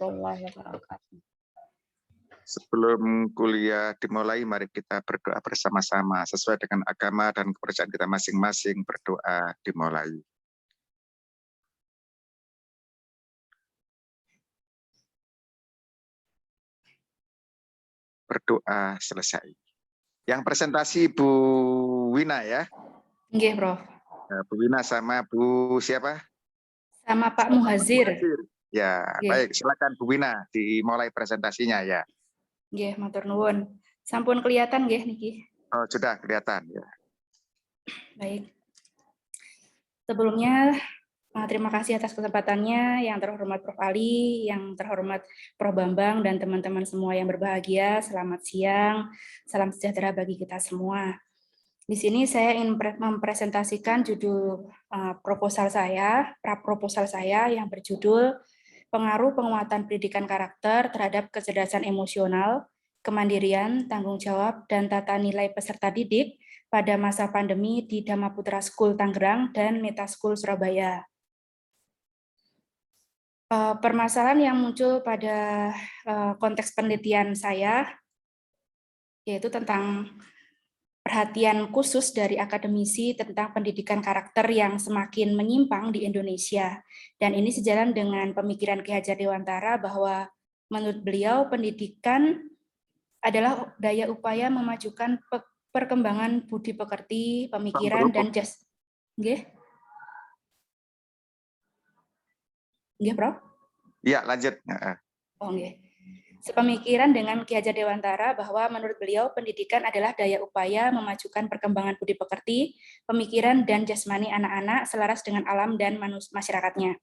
warahmatullahi wabarakatuh. Sebelum kuliah dimulai, mari kita berdoa bersama-sama sesuai dengan agama dan kepercayaan kita masing-masing. Berdoa dimulai. Berdoa selesai. Yang presentasi Bu Wina ya? Nggih, Prof. Bu Wina sama Bu siapa? Sama Pak Muhazir. Ya, baik. Silakan Bu Wina dimulai presentasinya ya. Nggih, matur nuwun. Sampun kelihatan nggih niki? Oh, sudah kelihatan ya. Baik. Sebelumnya terima kasih atas kesempatannya, yang terhormat Prof. Ali, yang terhormat Prof. Bambang, dan teman-teman semua yang berbahagia. Selamat siang, salam sejahtera bagi kita semua. Di sini saya ingin mempresentasikan judul praproposal saya yang berjudul Pengaruh Penguatan Pendidikan Karakter terhadap Kecerdasan Emosional, Kemandirian, Tanggung Jawab, dan Tata Nilai Peserta Didik pada masa pandemi di Dhammaputra School Tangerang dan Meta School Surabaya. Permasalahan yang muncul pada konteks penelitian saya yaitu tentang perhatian khusus dari akademisi tentang pendidikan karakter yang semakin menyimpang di Indonesia. Dan ini sejalan dengan pemikiran Ki Hajar Dewantara bahwa menurut beliau pendidikan adalah daya upaya memajukan perkembangan budi pekerti, pemikiran, dan jas. Nggih? Nggih, Prof? Iya, lanjut. Oh, nggih. Sepemikiran dengan Ki Hajar Dewantara bahwa menurut beliau pendidikan adalah daya upaya memajukan perkembangan budi pekerti, pemikiran, dan jasmani anak-anak selaras dengan alam dan masyarakatnya.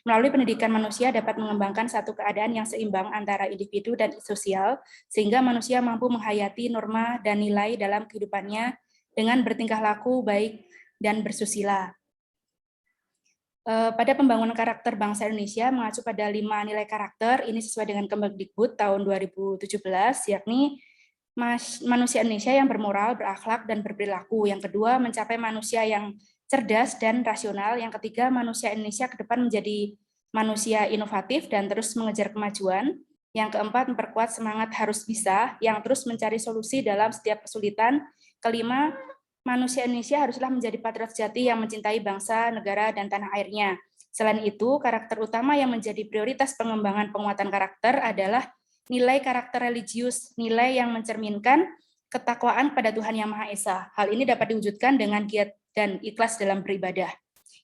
Melalui pendidikan manusia dapat mengembangkan satu keadaan yang seimbang antara individu dan sosial, sehingga manusia mampu menghayati norma dan nilai dalam kehidupannya dengan bertingkah laku baik dan bersusila. Pada pembangunan karakter bangsa Indonesia mengacu pada 5 nilai karakter, ini sesuai dengan Kemendikbud tahun 2017, yakni manusia Indonesia yang bermoral, berakhlak, dan berperilaku. Yang kedua, mencapai manusia yang cerdas dan rasional. Yang ketiga, manusia Indonesia ke depan menjadi manusia inovatif dan terus mengejar kemajuan. Yang keempat, memperkuat semangat harus bisa, yang terus mencari solusi dalam setiap kesulitan. Kelima, manusia Indonesia haruslah menjadi patriot sejati yang mencintai bangsa, negara, dan tanah airnya. Selain itu, karakter utama yang menjadi prioritas pengembangan penguatan karakter adalah nilai karakter religius, nilai yang mencerminkan ketakwaan pada Tuhan Yang Maha Esa. Hal ini dapat diwujudkan dengan giat dan ikhlas dalam beribadah.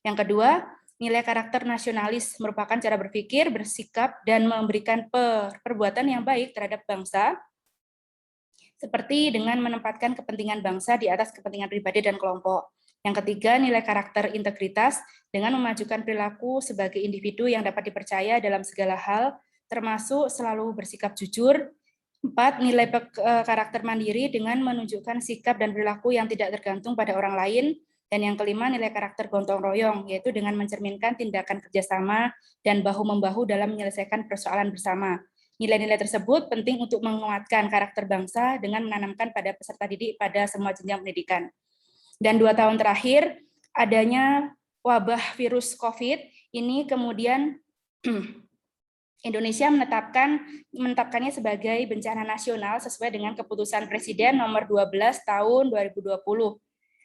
Yang kedua, nilai karakter nasionalis merupakan cara berpikir, bersikap, dan memberikan perbuatan yang baik terhadap bangsa, seperti dengan menempatkan kepentingan bangsa di atas kepentingan pribadi dan kelompok. Yang ketiga, nilai karakter integritas dengan memajukan perilaku sebagai individu yang dapat dipercaya dalam segala hal, termasuk selalu bersikap jujur. 4, nilai karakter mandiri dengan menunjukkan sikap dan perilaku yang tidak tergantung pada orang lain. Dan yang kelima, nilai karakter gotong royong, yaitu dengan mencerminkan tindakan kerjasama dan bahu-membahu dalam menyelesaikan persoalan bersama. Nilai-nilai tersebut penting untuk menguatkan karakter bangsa dengan menanamkan pada peserta didik pada semua jenjang pendidikan. Dan 2 tahun terakhir, adanya wabah virus COVID, ini kemudian Indonesia menetapkannya sebagai bencana nasional sesuai dengan keputusan Presiden nomor 12 tahun 2020.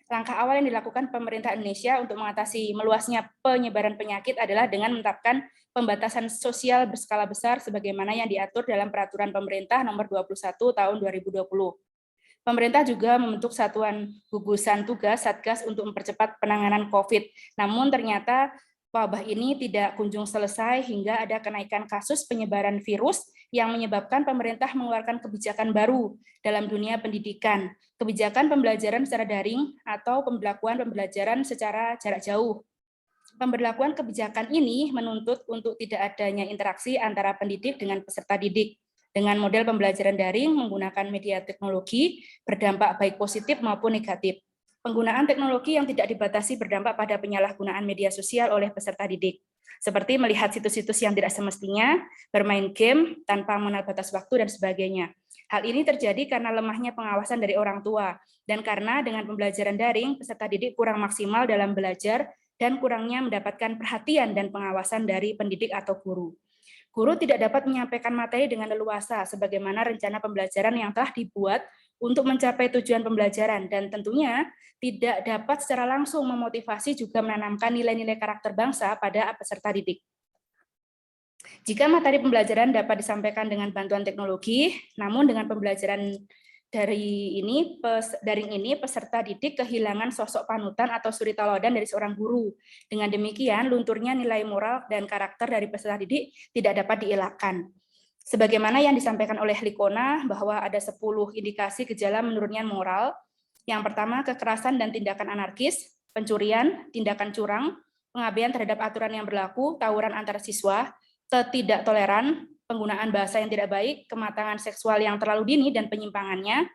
Langkah awal yang dilakukan pemerintah Indonesia untuk mengatasi meluasnya penyebaran penyakit adalah dengan menetapkan pembatasan sosial berskala besar sebagaimana yang diatur dalam peraturan pemerintah nomor 21 tahun 2020. Pemerintah juga membentuk satuan gugusan tugas Satgas untuk mempercepat penanganan COVID. Namun ternyata wabah ini tidak kunjung selesai hingga ada kenaikan kasus penyebaran virus yang menyebabkan pemerintah mengeluarkan kebijakan baru dalam dunia pendidikan, kebijakan pembelajaran secara daring atau pembelakuan pembelajaran secara jarak jauh. Pemberlakuan kebijakan ini menuntut untuk tidak adanya interaksi antara pendidik dengan peserta didik. Dengan model pembelajaran daring menggunakan media teknologi berdampak baik positif maupun negatif. Penggunaan teknologi yang tidak dibatasi berdampak pada penyalahgunaan media sosial oleh peserta didik, seperti melihat situs-situs yang tidak semestinya, bermain game tanpa mengenal batas waktu, dan sebagainya. Hal ini terjadi karena lemahnya pengawasan dari orang tua, dan karena dengan pembelajaran daring, peserta didik kurang maksimal dalam belajar dan kurangnya mendapatkan perhatian dan pengawasan dari pendidik atau guru. Guru tidak dapat menyampaikan materi dengan leluasa sebagaimana rencana pembelajaran yang telah dibuat untuk mencapai tujuan pembelajaran, dan tentunya tidak dapat secara langsung memotivasi juga menanamkan nilai-nilai karakter bangsa pada peserta didik. Jika materi pembelajaran dapat disampaikan dengan bantuan teknologi, namun dengan pembelajaran daring ini peserta didik kehilangan sosok panutan atau suri tauladan dari seorang guru. Dengan demikian, lunturnya nilai moral dan karakter dari peserta didik tidak dapat dielakkan. Sebagaimana yang disampaikan oleh Likona bahwa ada 10 indikasi gejala menurunnya moral. Yang pertama, kekerasan dan tindakan anarkis, pencurian, tindakan curang, pengabaian terhadap aturan yang berlaku, tawuran antar siswa, ketidaktoleran, penggunaan bahasa yang tidak baik, kematangan seksual yang terlalu dini dan penyimpangannya,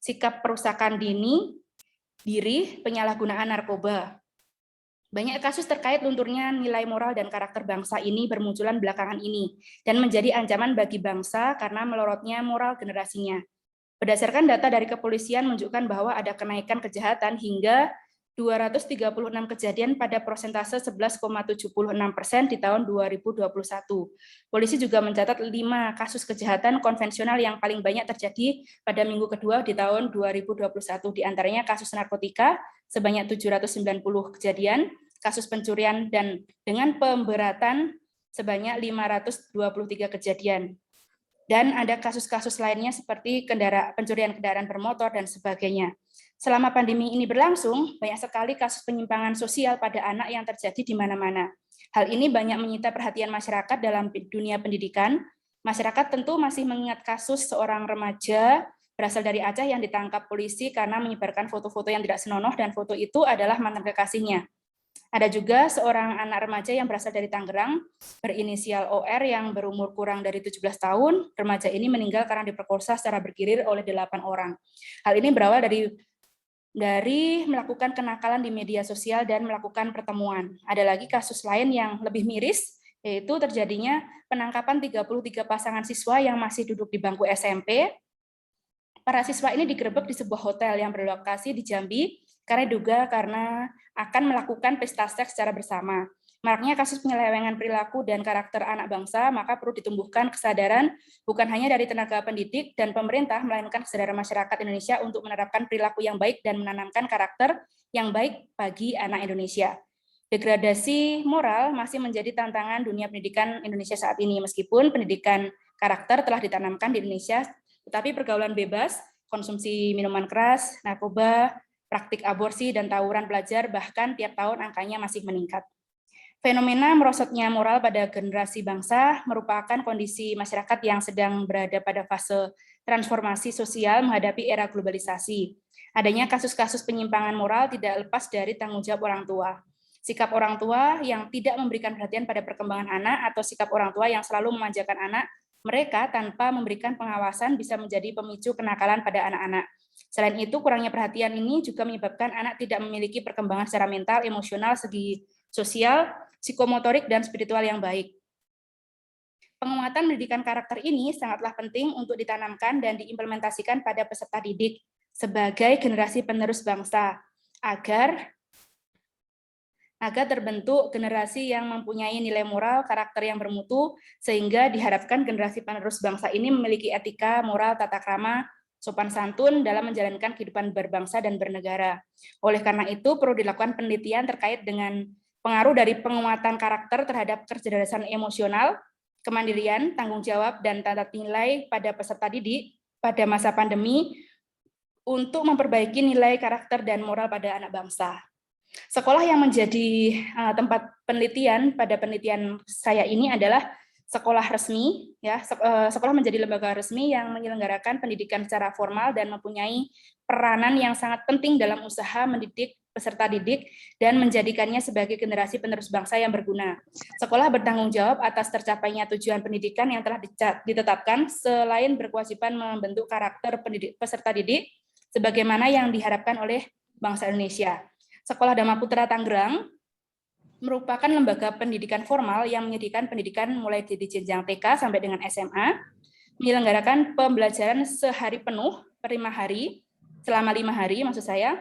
sikap perusakan diri, penyalahgunaan narkoba. Banyak kasus terkait lunturnya nilai moral dan karakter bangsa ini bermunculan belakangan ini dan menjadi ancaman bagi bangsa karena melorotnya moral generasinya. Berdasarkan data dari kepolisian menunjukkan bahwa ada kenaikan kejahatan hingga 236 kejadian pada persentase 11,76% di tahun 2021. Polisi juga mencatat 5 kasus kejahatan konvensional yang paling banyak terjadi pada minggu kedua di tahun 2021. Di antaranya kasus narkotika sebanyak 790 kejadian, kasus pencurian dan dengan pemberatan sebanyak 523 kejadian. Dan ada kasus-kasus lainnya seperti pencurian kendaraan bermotor dan sebagainya. Selama pandemi ini berlangsung, banyak sekali kasus penyimpangan sosial pada anak yang terjadi di mana-mana. Hal ini banyak menyita perhatian masyarakat dalam dunia pendidikan. Masyarakat tentu masih mengingat kasus seorang remaja berasal dari Aceh yang ditangkap polisi karena menyebarkan foto-foto yang tidak senonoh dan foto itu adalah mantan kekasihnya. Ada juga seorang anak remaja yang berasal dari Tangerang, berinisial OR yang berumur kurang dari 17 tahun. Remaja ini meninggal karena diperkosa secara bergilir oleh 8 orang. Hal ini berawal dari melakukan kenakalan di media sosial dan melakukan pertemuan. Ada lagi kasus lain yang lebih miris, yaitu terjadinya penangkapan 33 pasangan siswa yang masih duduk di bangku SMP. Para siswa ini digerebek di sebuah hotel yang berlokasi di Jambi karena akan melakukan pesta seks secara bersama. Maraknya kasus penyelewengan perilaku dan karakter anak bangsa, maka perlu ditumbuhkan kesadaran bukan hanya dari tenaga pendidik dan pemerintah, melainkan kesadaran masyarakat Indonesia untuk menerapkan perilaku yang baik dan menanamkan karakter yang baik bagi anak Indonesia. Degradasi moral masih menjadi tantangan dunia pendidikan Indonesia saat ini, meskipun pendidikan karakter telah ditanamkan di Indonesia, tetapi pergaulan bebas, konsumsi minuman keras, narkoba, praktik aborsi, dan tawuran pelajar bahkan tiap tahun angkanya masih meningkat. Fenomena merosotnya moral pada generasi bangsa merupakan kondisi masyarakat yang sedang berada pada fase transformasi sosial menghadapi era globalisasi. Adanya kasus-kasus penyimpangan moral tidak lepas dari tanggung jawab orang tua. Sikap orang tua yang tidak memberikan perhatian pada perkembangan anak atau sikap orang tua yang selalu memanjakan anak mereka tanpa memberikan pengawasan bisa menjadi pemicu kenakalan pada anak-anak. Selain itu, kurangnya perhatian ini juga menyebabkan anak tidak memiliki perkembangan secara mental, emosional, segi sosial, psikomotorik, dan spiritual yang baik. Penguatan pendidikan karakter ini sangatlah penting untuk ditanamkan dan diimplementasikan pada peserta didik sebagai generasi penerus bangsa, agar terbentuk generasi yang mempunyai nilai moral, karakter yang bermutu, sehingga diharapkan generasi penerus bangsa ini memiliki etika, moral, tata krama, sopan santun dalam menjalankan kehidupan berbangsa dan bernegara. Oleh karena itu, perlu dilakukan penelitian terkait dengan pengaruh dari penguatan karakter terhadap kecerdasan emosional, kemandirian, tanggung jawab, dan tata nilai pada peserta didik pada masa pandemi untuk memperbaiki nilai karakter dan moral pada anak bangsa. Sekolah yang menjadi tempat penelitian pada penelitian saya ini adalah sekolah resmi, ya. Sekolah menjadi lembaga resmi yang menyelenggarakan pendidikan secara formal dan mempunyai peranan yang sangat penting dalam usaha mendidik peserta didik dan menjadikannya sebagai generasi penerus bangsa yang berguna. Sekolah bertanggung jawab atas tercapainya tujuan pendidikan yang telah ditetapkan, selain berkewajiban membentuk karakter peserta didik sebagaimana yang diharapkan oleh bangsa Indonesia. Sekolah Dharma Putra Tangerang merupakan lembaga pendidikan formal yang menyediakan pendidikan mulai dari jenjang TK sampai dengan SMA, menyelenggarakan pembelajaran sehari penuh per 5 hari, selama 5 hari maksud saya.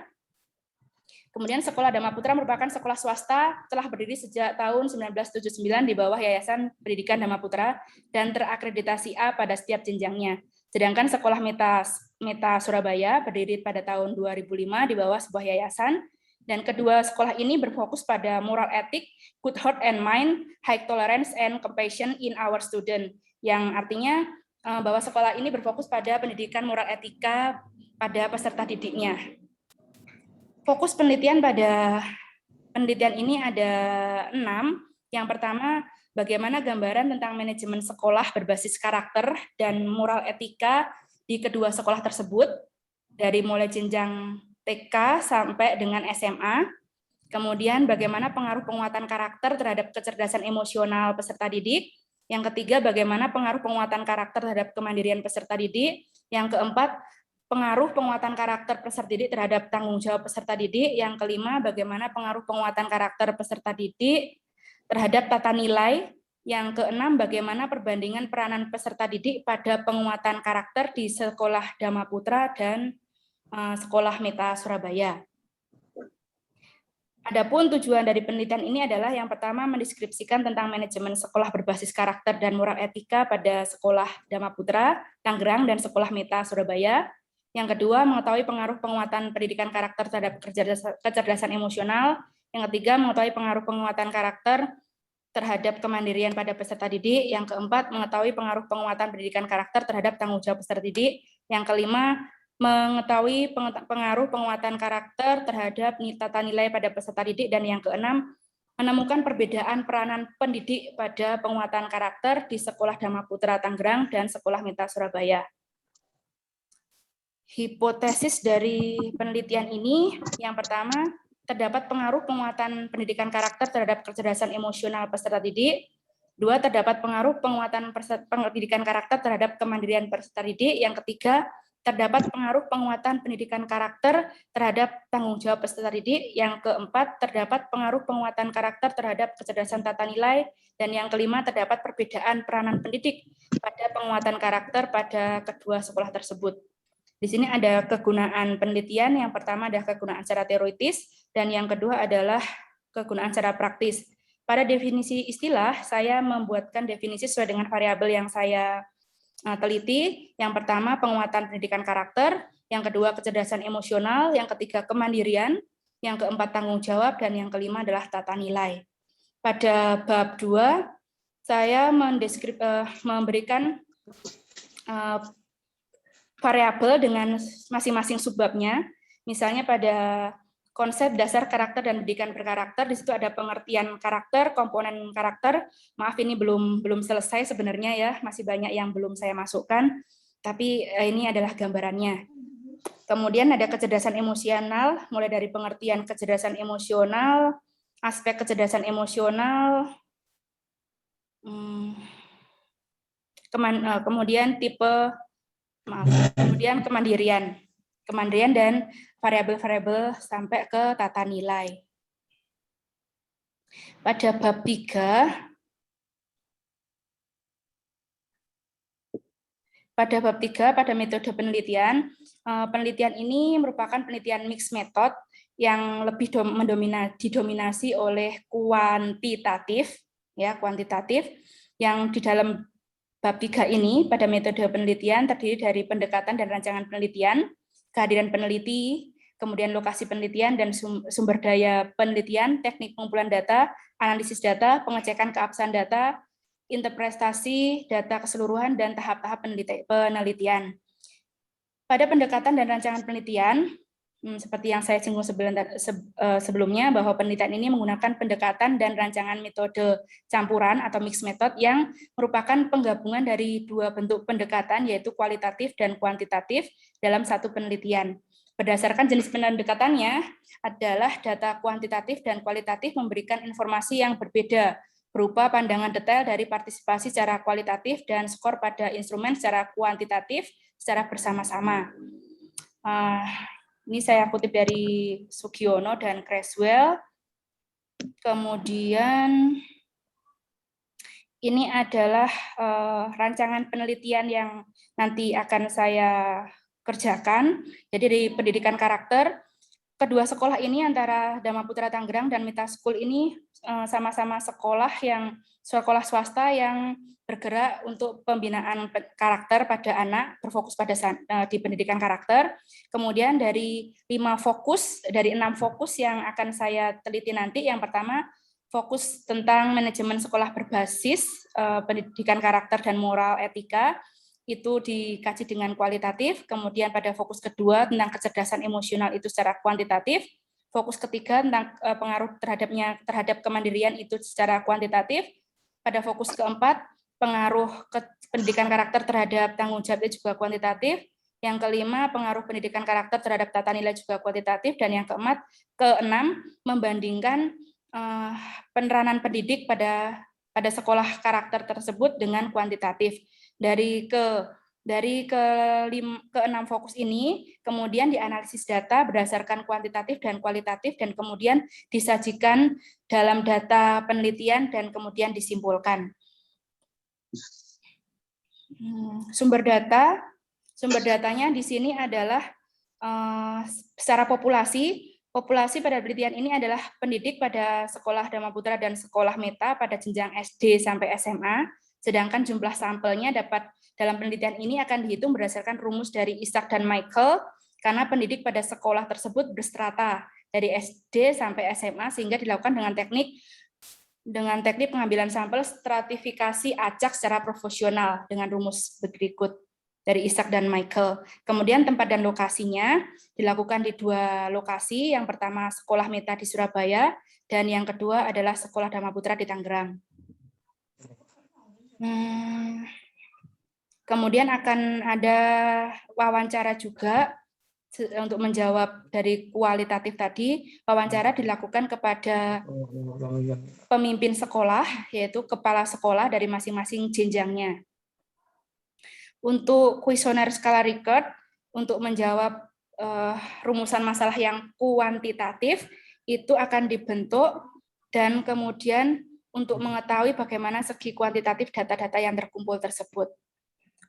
Kemudian Sekolah Dhamma Putra merupakan sekolah swasta, telah berdiri sejak tahun 1979 di bawah Yayasan Pendidikan Dhamma Putra dan terakreditasi A pada setiap jenjangnya. Sedangkan Sekolah Meta Surabaya berdiri pada tahun 2005 di bawah sebuah yayasan, dan kedua sekolah ini berfokus pada moral etik, good heart and mind, high tolerance and compassion in our student, yang artinya bahwa sekolah ini berfokus pada pendidikan moral etika pada peserta didiknya. Fokus penelitian pada penelitian ini ada 6. Yang pertama, bagaimana gambaran tentang manajemen sekolah berbasis karakter dan moral etika di kedua sekolah tersebut, dari mulai jenjang TK sampai dengan SMA. Kemudian bagaimana pengaruh penguatan karakter terhadap kecerdasan emosional peserta didik. Yang ketiga, bagaimana pengaruh penguatan karakter terhadap kemandirian peserta didik. Yang keempat, pengaruh penguatan karakter peserta didik terhadap tanggung jawab peserta didik. Yang kelima, bagaimana pengaruh penguatan karakter peserta didik terhadap tata nilai. Yang keenam, bagaimana perbandingan peranan peserta didik pada penguatan karakter di Sekolah Dhamma Putra dan Sekolah Meta Surabaya. Adapun tujuan dari penelitian ini adalah yang pertama mendeskripsikan tentang manajemen sekolah berbasis karakter dan moral etika pada Sekolah Dhamma Putra, Tangerang, dan Sekolah Meta Surabaya. Yang kedua, mengetahui pengaruh penguatan pendidikan karakter terhadap kecerdasan emosional. Yang ketiga, mengetahui pengaruh penguatan karakter terhadap kemandirian pada peserta didik. Yang keempat, mengetahui pengaruh penguatan pendidikan karakter terhadap tanggung jawab peserta didik. Yang kelima, mengetahui pengaruh penguatan karakter terhadap tata nilai pada peserta didik. Dan yang keenam, menemukan perbedaan peranan pendidik pada penguatan karakter di Sekolah Dhamma Putra Tangerang dan Sekolah Meta Surabaya. Hipotesis dari penelitian ini, yang pertama, terdapat pengaruh penguatan pendidikan karakter terhadap kecerdasan emosional peserta didik. Dua, terdapat pengaruh penguatan pendidikan karakter terhadap kemandirian peserta didik. Yang ketiga, terdapat pengaruh penguatan pendidikan karakter terhadap tanggung jawab peserta didik. Yang keempat, terdapat pengaruh penguatan karakter terhadap kecerdasan tata nilai. Dan yang kelima, terdapat perbedaan peranan pendidik pada penguatan karakter pada kedua sekolah tersebut. Di sini ada kegunaan penelitian. Yang pertama adalah kegunaan secara teoritis, dan yang kedua adalah kegunaan secara praktis. Pada definisi istilah, saya membuatkan definisi sesuai dengan variabel yang saya teliti. Yang pertama, penguatan pendidikan karakter. Yang kedua, kecerdasan emosional. Yang ketiga, kemandirian. Yang keempat, tanggung jawab. Dan yang kelima adalah tata nilai. Pada bab 2, saya memberikan variabel dengan masing-masing subbabnya. Misalnya pada konsep dasar karakter dan pendidikan berkarakter, di situ ada pengertian karakter, komponen karakter. Maaf, ini belum selesai sebenarnya ya, masih banyak yang belum saya masukkan, tapi ini adalah gambarannya. Kemudian ada kecerdasan emosional, mulai dari pengertian kecerdasan emosional, aspek kecerdasan emosional, kemudian kemudian kemandirian dan variabel-variabel sampai ke tata nilai. Pada bab 3, pada metode penelitian, penelitian ini merupakan penelitian mixed method yang lebih didominasi oleh kuantitatif, yang di dalam bab 3 ini pada metode penelitian terdiri dari pendekatan dan rancangan penelitian, kehadiran peneliti, kemudian lokasi penelitian dan sumber daya penelitian, teknik pengumpulan data, analisis data, pengecekan keabsahan data, interpretasi data keseluruhan, dan tahap-tahap penelitian. Pada pendekatan dan rancangan penelitian, seperti yang saya singgung sebelumnya, bahwa penelitian ini menggunakan pendekatan dan rancangan metode campuran atau mixed method yang merupakan penggabungan dari dua bentuk pendekatan, yaitu kualitatif dan kuantitatif dalam satu penelitian. Berdasarkan jenis pendekatannya adalah data kuantitatif dan kualitatif memberikan informasi yang berbeda, berupa pandangan detail dari partisipasi secara kualitatif dan skor pada instrumen secara kuantitatif secara bersama-sama. Ini saya kutip dari Sugiono dan Creswell. Kemudian ini adalah rancangan penelitian yang nanti akan saya kerjakan. Jadi dari pendidikan karakter, kedua sekolah ini antara Dharma Putra Tangerang dan Mita School ini sama-sama sekolah swasta yang bergerak untuk pembinaan karakter pada anak, berfokus pada di pendidikan karakter. Kemudian dari 6 fokus yang akan saya teliti nanti, yang pertama fokus tentang manajemen sekolah berbasis pendidikan karakter dan moral etika, itu dikaji dengan kualitatif. Kemudian pada fokus kedua tentang kecerdasan emosional itu secara kuantitatif. Fokus ketiga tentang pengaruh terhadap kemandirian itu secara kuantitatif. Pada fokus keempat, pengaruh pendidikan karakter terhadap tanggung jawab itu juga kuantitatif. Yang kelima, pengaruh pendidikan karakter terhadap tata nilai juga kuantitatif. Dan yang keenam, membandingkan peneranan pendidik pada sekolah karakter tersebut dengan kuantitatif. Dari keenam fokus ini kemudian dianalisis data berdasarkan kuantitatif dan kualitatif dan kemudian disajikan dalam data penelitian dan kemudian disimpulkan. Sumber datanya di sini adalah secara populasi pada penelitian ini adalah pendidik pada sekolah Dharma Putra dan sekolah Meta pada jenjang SD sampai SMA. Sedangkan jumlah sampelnya dalam penelitian ini akan dihitung berdasarkan rumus dari Isaac dan Michael, karena pendidik pada sekolah tersebut berstrata dari SD sampai SMA, sehingga dilakukan dengan teknik pengambilan sampel stratifikasi acak secara profesional dengan rumus berikut dari Isaac dan Michael. Kemudian tempat dan lokasinya dilakukan di 2 lokasi, yang pertama sekolah Meta di Surabaya, dan yang kedua adalah sekolah Dharma Putra di Tangerang. Kemudian akan ada wawancara juga untuk menjawab dari kualitatif tadi. Wawancara dilakukan kepada pemimpin sekolah, yaitu kepala sekolah dari masing-masing jenjangnya. Untuk kuesioner skala Likert, untuk menjawab rumusan masalah yang kuantitatif, itu akan dibentuk dan kemudian untuk mengetahui bagaimana segi kuantitatif data-data yang terkumpul tersebut.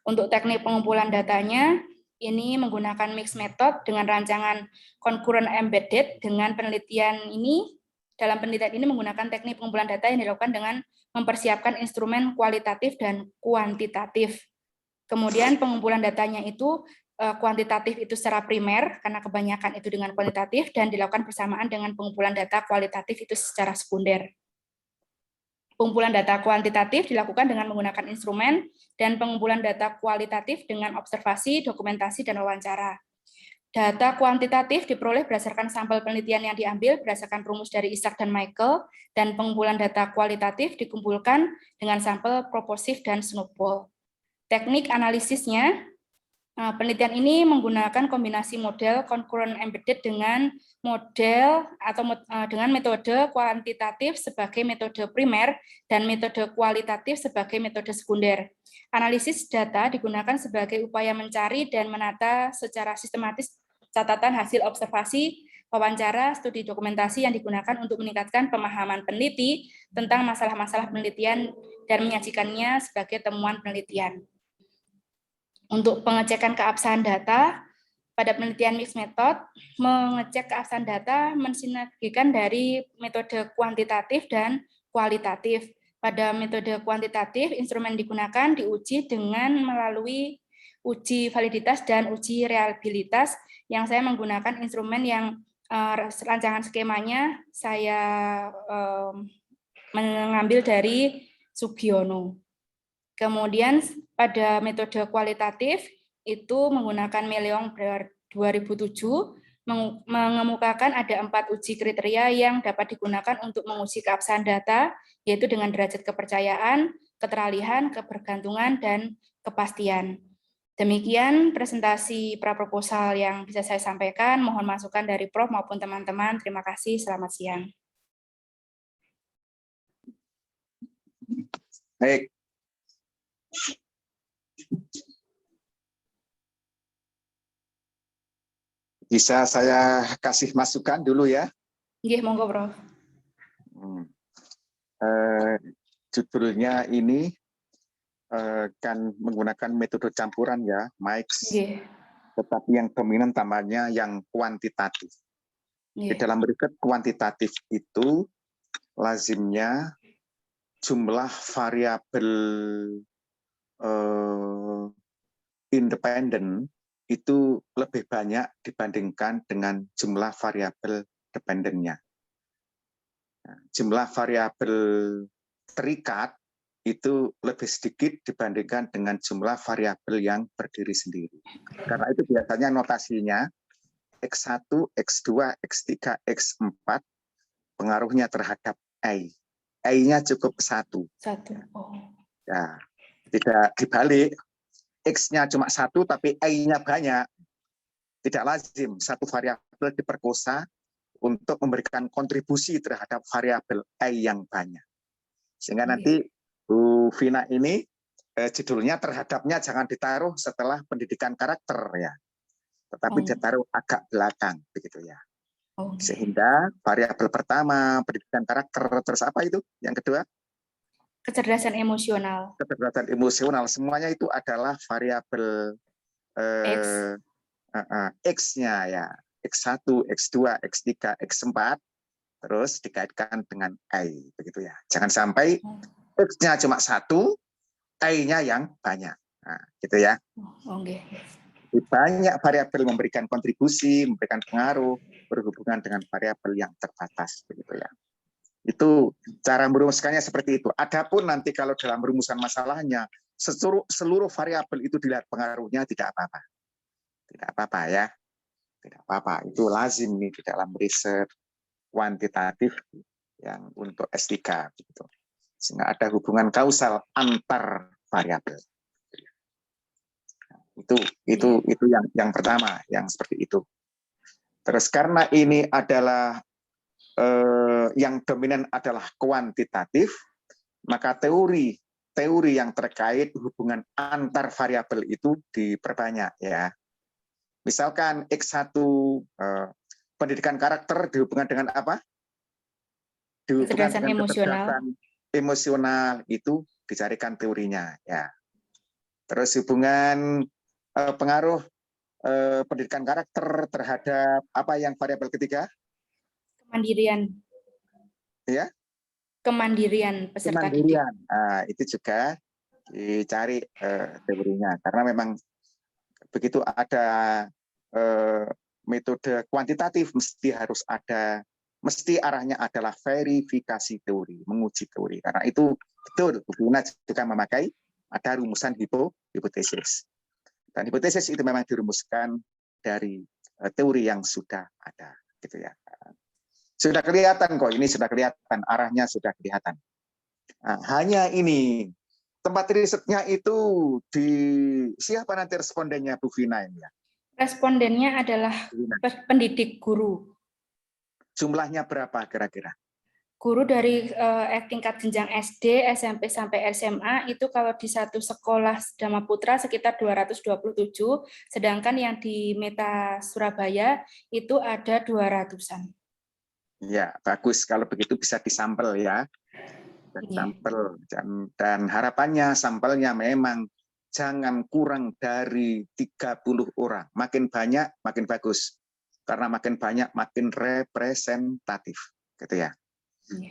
Untuk teknik pengumpulan datanya, ini menggunakan mixed method dengan rancangan concurrent embedded. Dalam penelitian ini menggunakan teknik pengumpulan data yang dilakukan dengan mempersiapkan instrumen kualitatif dan kuantitatif. Kemudian pengumpulan datanya itu kuantitatif itu secara primer, karena kebanyakan itu dengan kualitatif, dan dilakukan bersamaan dengan pengumpulan data kualitatif itu secara sekunder. Pengumpulan data kuantitatif dilakukan dengan menggunakan instrumen, dan pengumpulan data kualitatif dengan observasi, dokumentasi, dan wawancara. Data kuantitatif diperoleh berdasarkan sampel penelitian yang diambil berdasarkan rumus dari Isaac dan Michael, dan pengumpulan data kualitatif dikumpulkan dengan sampel proposif dan snowball. Teknik analisisnya, penelitian ini menggunakan kombinasi model concurrent embedded dengan dengan metode kuantitatif sebagai metode primer dan metode kualitatif sebagai metode sekunder. Analisis data digunakan sebagai upaya mencari dan menata secara sistematis catatan hasil observasi, wawancara, studi dokumentasi yang digunakan untuk meningkatkan pemahaman peneliti tentang masalah-masalah penelitian dan menyajikannya sebagai temuan penelitian. Untuk pengecekan keabsahan data, pada penelitian mixed method, mengecek keabsahan data mensinergikan dari metode kuantitatif dan kualitatif. Pada metode kuantitatif, instrumen digunakan diuji dengan melalui uji validitas dan uji reliabilitas, yang saya menggunakan instrumen yang rancangan skemanya saya mengambil dari Sugiono. Kemudian pada metode kualitatif itu menggunakan Meleong 2007 mengemukakan ada 4 uji kriteria yang dapat digunakan untuk menguji keabsahan data, yaitu dengan derajat kepercayaan, keteralihan, kebergantungan, dan kepastian. Demikian presentasi praproposal yang bisa saya sampaikan. Mohon masukan dari Prof maupun teman-teman. Terima kasih. Selamat siang. Baik. Bisa saya kasih masukan dulu ya? Nggih, monggo, Prof. Judulnya ini kan menggunakan metode campuran ya, mix. Nggih. Tetapi yang dominan tambahnya yang kuantitatif. Di dalam riset kuantitatif itu lazimnya jumlah variabel independen itu lebih banyak dibandingkan dengan jumlah variabel dependennya. Jumlah variabel terikat itu lebih sedikit dibandingkan dengan jumlah variabel yang berdiri sendiri. Karena itu biasanya notasinya X1, X2, X3, X4 pengaruhnya terhadap I. I-nya cukup 1. Oh. Ya, tidak dibalik, X-nya cuma 1 tapi I-nya banyak. Tidak lazim satu variabel diperkosa untuk memberikan kontribusi terhadap variabel I yang banyak. Sehingga nanti Bu Vina ini judulnya terhadapnya jangan ditaruh setelah pendidikan karakter ya, tetapi ditaruh agak belakang begitu ya. Sehingga variabel pertama pendidikan karakter, terus apa itu? Yang kedua? Kecerdasan emosional. Kecerdasan emosional, semuanya itu adalah variabel X-nya ya. X1, X2, X3, X4 terus dikaitkan dengan I begitu ya. Jangan sampai X-nya cuma 1, I-nya yang banyak. Nah, gitu ya. Banyak variabel memberikan kontribusi, memberikan pengaruh berhubungan dengan variabel yang terbatas begitu ya. Itu cara merumuskannya seperti itu. Adapun nanti kalau dalam rumusan masalahnya seluruh variabel itu dilihat pengaruhnya tidak apa-apa. Tidak apa-apa ya. Tidak apa-apa. Itu lazim nih di dalam riset kuantitatif yang untuk S3 begitu. Sehingga ada hubungan kausal antar variabel. Itu yang pertama, yang seperti itu. Terus karena ini adalah yang dominan adalah kuantitatif, maka teori yang terkait hubungan antar variabel itu diperbanyak ya. Misalkan X1 pendidikan karakter dihubungkan dengan apa? Dihubungkan dengan kecerdasan emosional itu dicarikan teorinya ya. Terus hubungan pengaruh pendidikan karakter terhadap apa yang variabel ketiga? Kemandirian. Ya. Kemandirian peserta didik. Nah, itu juga dicari teorinya karena memang begitu ada metode kuantitatif mesti arahnya adalah verifikasi teori, menguji teori. Karena itu betul Buna juga memakai ada rumusan hipotesis. Dan hipotesis itu memang dirumuskan dari teori yang sudah ada, gitu ya. Sudah kelihatan kok, ini sudah kelihatan, arahnya sudah kelihatan. Nah, hanya ini, tempat risetnya itu di siapa nanti respondennya Bu Vina ini ya? Respondennya adalah pendidik guru. Jumlahnya berapa kira-kira? Guru dari tingkat jenjang SD, SMP sampai SMA itu kalau di satu sekolah Dhamma Putra sekitar 227, sedangkan yang di Meta Surabaya itu ada 200-an. Ya, bagus kalau begitu bisa disampel ya. Sampel dan harapannya sampelnya memang jangan kurang dari 30 orang. Makin banyak makin bagus. Karena makin banyak makin representatif, gitu ya.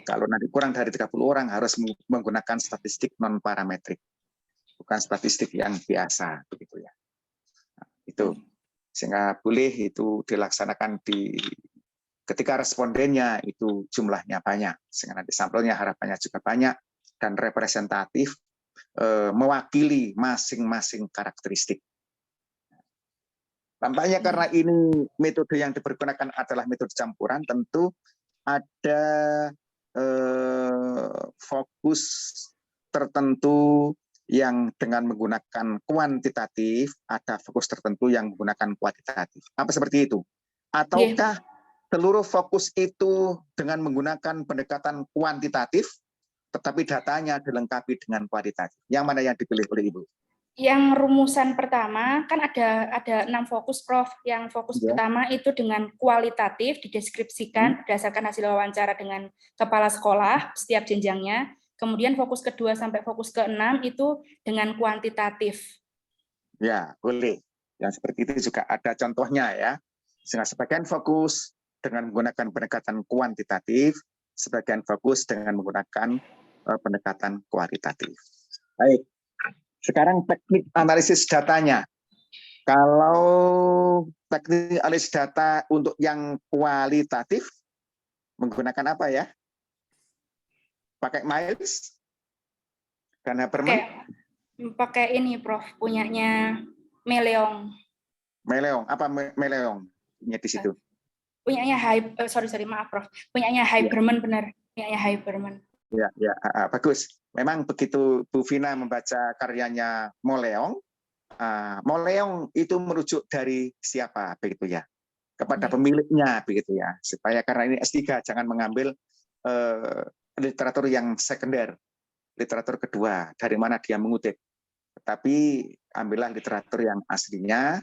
Kalau nanti kurang dari 30 orang harus menggunakan statistik non parametrik. Bukan statistik yang biasa begitu ya. Nah, itu sehingga boleh itu dilaksanakan ketika respondennya itu jumlahnya banyak, sehingga nanti sampelnya harapannya juga banyak dan representatif mewakili masing-masing karakteristik. Tampaknya karena ini metode yang dipergunakan adalah metode campuran, tentu ada fokus tertentu yang dengan menggunakan kuantitatif, ada fokus tertentu yang menggunakan kuantitatif. Apa seperti itu? Ataukah seluruh fokus itu dengan menggunakan pendekatan kuantitatif, tetapi datanya dilengkapi dengan kualitatif? Yang mana yang dipilih oleh Ibu? Yang rumusan pertama kan ada 6 fokus, Prof. Yang fokus pertama itu dengan kualitatif dideskripsikan berdasarkan hasil wawancara dengan kepala sekolah setiap jenjangnya. Kemudian fokus kedua sampai fokus ke-6 itu dengan kuantitatif. Ya, boleh. Yang seperti itu juga ada contohnya ya. Sehingga sebagian fokus dengan menggunakan pendekatan kuantitatif, sebagian fokus dengan menggunakan pendekatan kualitatif. Baik, sekarang teknik analisis datanya. Kalau teknik analisis data untuk yang kualitatif, menggunakan apa ya? Pakai Miles dan Habermas? Pakai ini, Prof, punyanya Meleong. Meleong, apa Meleong? Di situ. Punyanya maaf, Prof. Punyanya Habermas, benar. Punyanya Habermas. Ya, bagus. Memang begitu Bu Vina membaca karyanya Moleong, Moleong itu merujuk dari siapa begitu ya? Kepada pemiliknya begitu ya. Supaya karena ini S3 jangan mengambil literatur yang sekunder, literatur kedua dari mana dia mengutip. Tetapi ambillah literatur yang aslinya.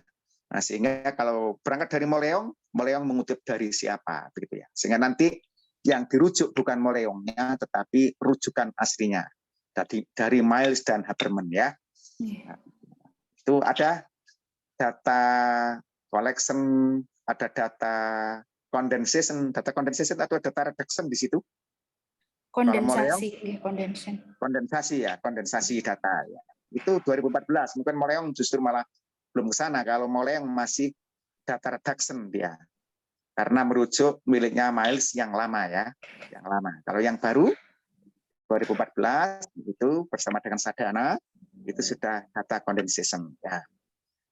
Nah, sehingga kalau berangkat dari Moleong, Moleong mengutip dari siapa begitu ya. Sehingga nanti yang dirujuk bukan Moleongnya, tetapi rujukan aslinya dari Miles dan Habermas ya. Nah, itu ada data collection, ada data condensation atau data reduction di situ. Kondensasi data ya. Itu 2014. Mungkin Moleong justru malah belum ke sana. Kalau Moleong masih data reduction dia. Karena merujuk miliknya Miles yang lama ya, yang lama. Kalau yang baru 2014 itu bersama dengan Sadana itu sudah data condensation ya.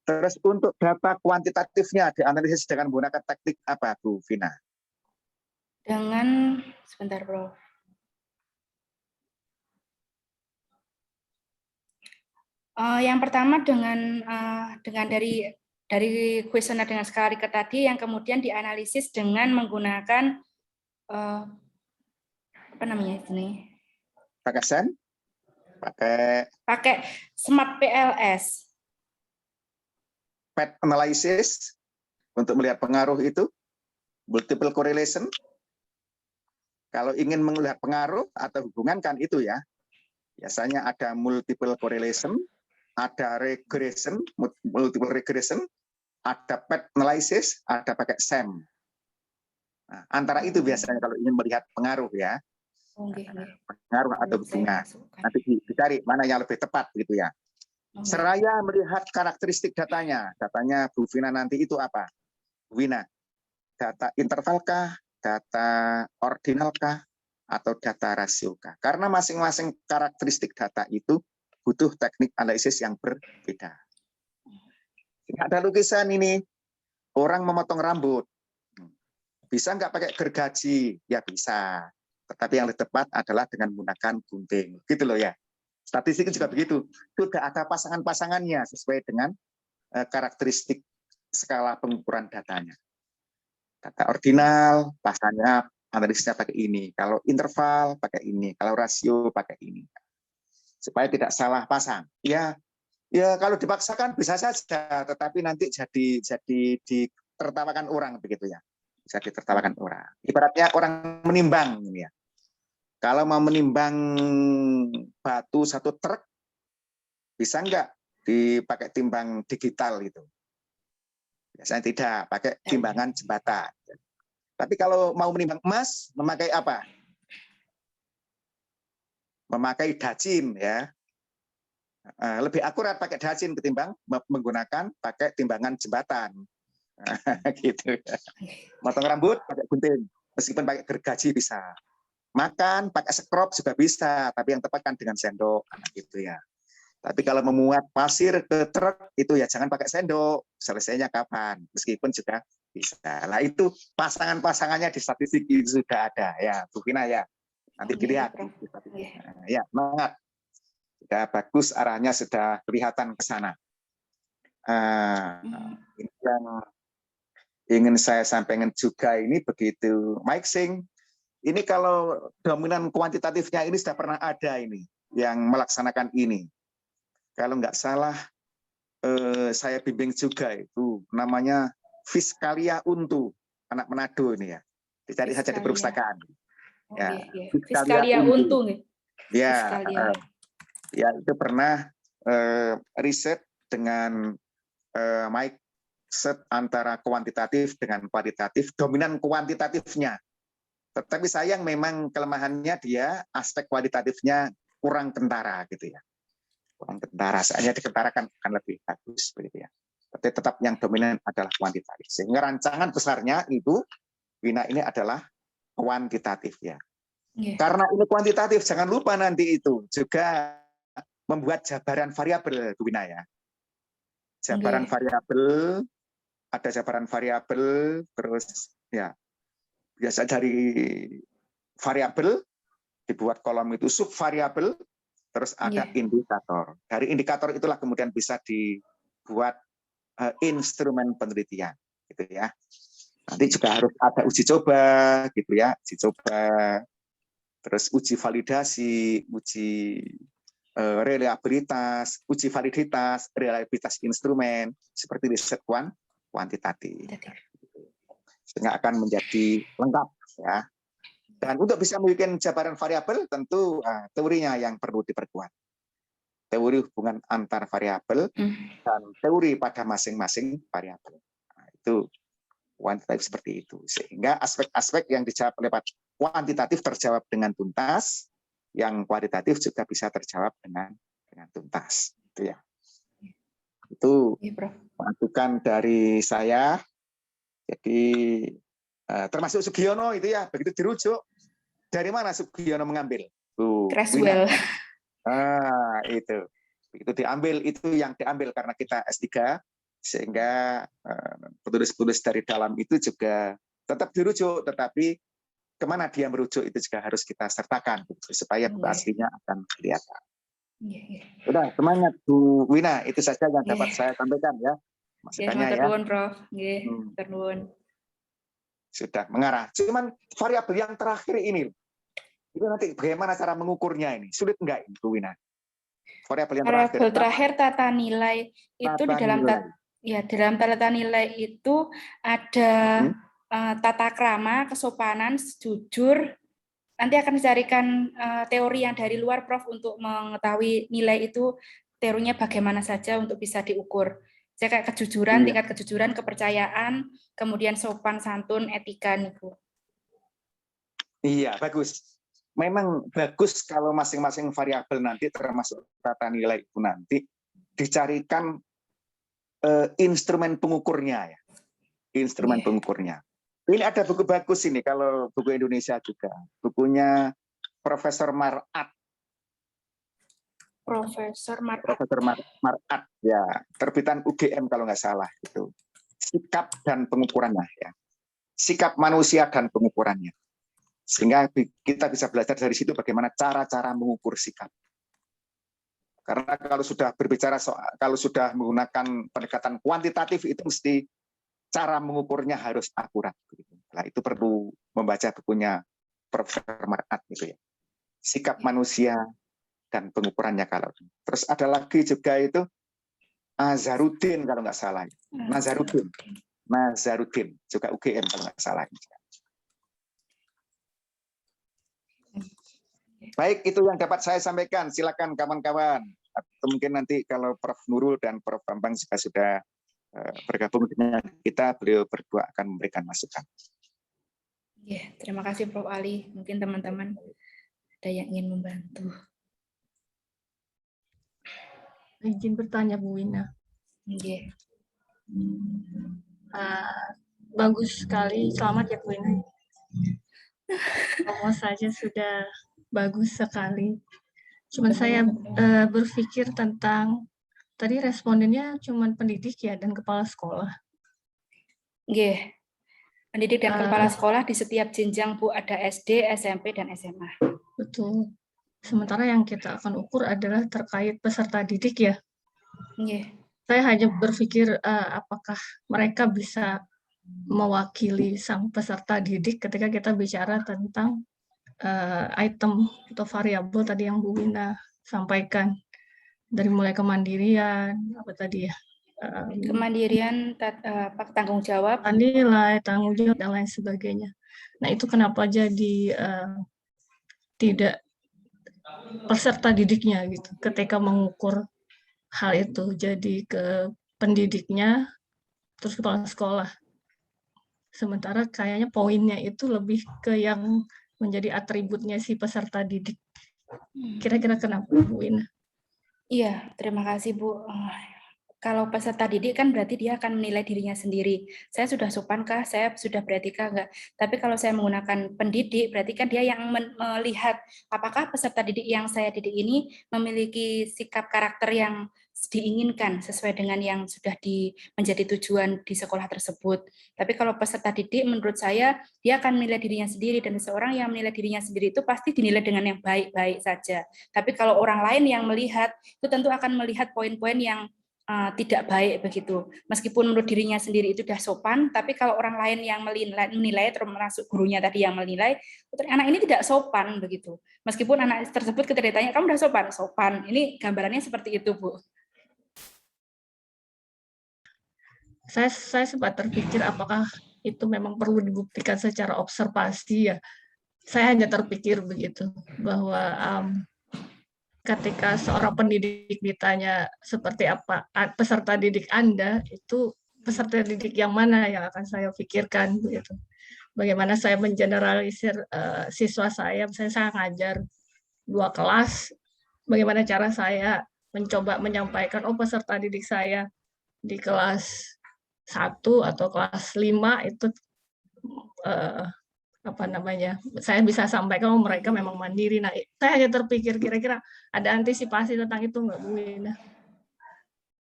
Terus untuk data kuantitatifnya dianalisis dengan menggunakan teknik apa, Bu Vina? Dengan sebentar, Bro. Yang pertama dengan dari kuesioner dengan skala Likert tadi, yang kemudian dianalisis dengan menggunakan apa namanya ini? Pakai SEM? Pakai Smart PLS. PET analysis untuk melihat pengaruh itu, multiple correlation. Kalau ingin melihat pengaruh atau hubungan kan itu ya. Biasanya ada multiple correlation, ada regression, multiple regression, ada PET analysis, ada pakai SEM. Nah, antara itu biasanya kalau ingin melihat pengaruh ya. Pengaruh atau hubungan. Nanti dicari mana yang lebih tepat gitu ya. Seraya melihat karakteristik datanya. Datanya Bu Vina nanti itu apa? Bu Vina, data intervalkah, data ordinalkah, atau data rasiokah? Karena masing-masing karakteristik data itu butuh teknik analisis yang berbeda. Ada lukisan ini, orang memotong rambut. Bisa nggak pakai gergaji? Ya bisa. Tetapi yang lebih tepat adalah dengan menggunakan gunting. Gitu loh ya. Statistik juga begitu. Sudah ada pasangan-pasangannya sesuai dengan karakteristik skala pengukuran datanya. Data ordinal, pasangannya analisisnya pakai ini. Kalau interval, pakai ini. Kalau rasio, pakai ini. Supaya tidak salah pasang. Ya kalau dipaksakan bisa saja, tetapi nanti jadi ditertawakan orang begitu ya. Bisa ditertawakan orang. Ibaratnya orang menimbang ini ya. Kalau mau menimbang batu 1 truk, bisa nggak dipakai timbang digital itu? Biasanya tidak, pakai timbangan jembatan. Tapi kalau mau menimbang emas, memakai apa? Memakai dacin ya. Lebih akurat pakai dacin ketimbang menggunakan pakai timbangan jembatan. Gitu. Motong rambut pakai gunting, meskipun pakai gergaji bisa. Makan pakai sekrup juga bisa, tapi yang tepat kan dengan sendok gitu ya. Tapi kalau memuat pasir ke truk itu ya jangan pakai sendok. Selesainya kapan? Meskipun juga bisa. Nah itu pasangan-pasangannya di statistik itu sudah ada ya, Bu Vina ya. Nanti dilihat. Ya, semangat. Sudah bagus arahnya sudah kelihatan ke sana. Ini yang ingin saya sampaikan juga ini begitu. Mike Sing. Ini kalau dominan kuantitatifnya ini sudah pernah ada ini yang melaksanakan ini. Kalau nggak salah saya bimbing juga itu namanya Fiskalia Untu, anak Manado ini ya. Dicari saja di perpustakaan. Ya, Fiskalia Untu nih. Ya, ya itu pernah riset dengan Mike antara kuantitatif dengan kualitatif, dominan kuantitatifnya. Tetapi sayang memang kelemahannya dia aspek kualitatifnya kurang kentara gitu ya. Kurang kentara, soalnya dikentarakan akan lebih bagus begitu ya. Tapi tetap yang dominan adalah kuantitatif. Sehingga rancangan besarnya itu Wina ini adalah kuantitatif ya. Karena ini kuantitatif, jangan lupa nanti itu juga membuat jabaran variabel Bu Wina ya. Jabaran variabel, ada jabaran variabel, terus ya biasa dari variabel dibuat kolom itu subvariabel, terus ada indikator. Dari indikator itulah kemudian bisa dibuat instrumen penelitian, gitu ya. Nanti juga harus ada uji coba, gitu ya, uji coba, terus uji validasi, uji reliabilitas, uji validitas, reliabilitas instrumen, seperti riset kuantitatif. Sehingga akan menjadi lengkap ya. Dan untuk bisa membuat jabaran variabel tentu teorinya yang perlu diperkuat. Teori hubungan antar variabel dan teori pada masing-masing variabel. Nah, itu kuantitatif seperti itu. Sehingga aspek-aspek yang dijawab lewat kuantitatif terjawab dengan tuntas, yang kualitatif juga bisa terjawab dengan tuntas. Itu ya. Itu masukan dari saya. Jadi termasuk Sugiono itu ya, begitu dirujuk. Dari mana Sugiono mengambil? Creswell. Itu. Begitu diambil, itu yang diambil karena kita S3, sehingga penulis-penulis dari dalam itu juga tetap dirujuk, tetapi kemana dia merujuk itu juga harus kita sertakan, supaya buku aslinya akan kelihatan. Udah, semangat Bu Wina, itu saja yang dapat saya sampaikan ya. Masukannya ya. Prof. Sudah mengarah. Cuman variabel yang terakhir ini, itu nanti bagaimana cara mengukurnya ini? Sulit enggak ini, Bu Wina? Variabel yang terakhir tata nilai itu di dalam dalam tata nilai itu ada tata krama, kesopanan, jujur. Nanti akan dicarikan teori yang dari luar, Prof, untuk mengetahui nilai itu teorinya bagaimana saja untuk bisa diukur. Saya kayak kejujuran, tingkat kejujuran, kepercayaan, kemudian sopan, santun, etika niku. Iya, bagus. Memang bagus kalau masing-masing variabel nanti termasuk tata nilai itu nanti dicarikan instrumen pengukurnya ya. Instrumen pengukurnya. Ini ada buku bagus ini kalau buku Indonesia juga. Bukunya Profesor Marat. Profesor Marat ya, terbitan UGM kalau nggak salah itu. Sikap dan pengukurannya ya. Sikap manusia dan pengukurannya. Sehingga kita bisa belajar dari situ bagaimana cara-cara mengukur sikap. Karena kalau sudah berbicara kalau sudah menggunakan pendekatan kuantitatif itu mesti cara mengukurnya harus akurat. Nah, itu perlu membaca bukunya Profesor Marat gitu ya. Sikap manusia dan pengukurannya kalau. Terus ada lagi juga itu Nazarudin kalau nggak salah. Nazarudin juga UGM kalau nggak salah. Baik, itu yang dapat saya sampaikan. Silakan kawan-kawan. Atau mungkin nanti kalau Prof Nurul dan Prof Bambang juga sudah bergabung dengan kita, beliau berdua akan memberikan masukan. Terima kasih Prof Ali. Mungkin teman-teman ada yang ingin membantu. Izin bertanya Bu Wina. Bagus sekali, selamat ya Bu Wina. Ngomong saja sudah bagus sekali. Cuman saya berpikir tentang tadi respondennya cuman pendidik ya dan kepala sekolah. Pendidik dan kepala sekolah di setiap jenjang Bu, ada SD, SMP, dan SMA. Betul. Sementara yang kita akan ukur adalah terkait peserta didik ya. Saya hanya berpikir apakah mereka bisa mewakili sang peserta didik ketika kita bicara tentang item atau variabel tadi yang Bu Wina sampaikan. Dari mulai kemandirian, apa tadi ya? Kemandirian, tanggung jawab, nilai, tanggung jawab, dan lain sebagainya. Nah, itu kenapa jadi tidak peserta didiknya gitu ketika mengukur hal itu. Jadi ke pendidiknya terus kepala sekolah. Sementara kayaknya poinnya itu lebih ke yang menjadi atributnya si peserta didik. Kira-kira kenapa, Bu Ina? Iya, terima kasih Bu. Kalau peserta didik kan berarti dia akan menilai dirinya sendiri. Saya sudah sopankah? Saya sudah beretika enggak? Tapi kalau saya menggunakan pendidik, berarti kan dia yang melihat apakah peserta didik yang saya didik ini memiliki sikap karakter yang diinginkan sesuai dengan yang sudah menjadi tujuan di sekolah tersebut. Tapi kalau peserta didik, menurut saya dia akan menilai dirinya sendiri, dan seorang yang menilai dirinya sendiri itu pasti dinilai dengan yang baik-baik saja. Tapi kalau orang lain yang melihat, itu tentu akan melihat poin-poin yang tidak baik begitu. Meskipun menurut dirinya sendiri itu sudah sopan, tapi kalau orang lain yang menilai, termasuk gurunya tadi yang menilai, anak ini tidak sopan begitu. Meskipun anak tersebut ketika ditanya, kamu sudah sopan? Sopan. Ini gambarannya seperti itu, Bu. Saya sempat terpikir apakah itu memang perlu dibuktikan secara observasi ya. Saya hanya terpikir begitu, bahwa ketika seorang pendidik ditanya seperti apa peserta didik Anda, itu peserta didik yang mana yang akan saya pikirkan begitu. Bagaimana saya mengeneralisir siswa saya, misalnya saya ngajar 2 kelas, bagaimana cara saya mencoba menyampaikan, oh peserta didik saya di kelas 1 atau kelas 5 itu saya bisa sampaikan mereka memang mandiri. Nah, saya hanya terpikir kira-kira ada antisipasi tentang itu nggak, Bu Ina?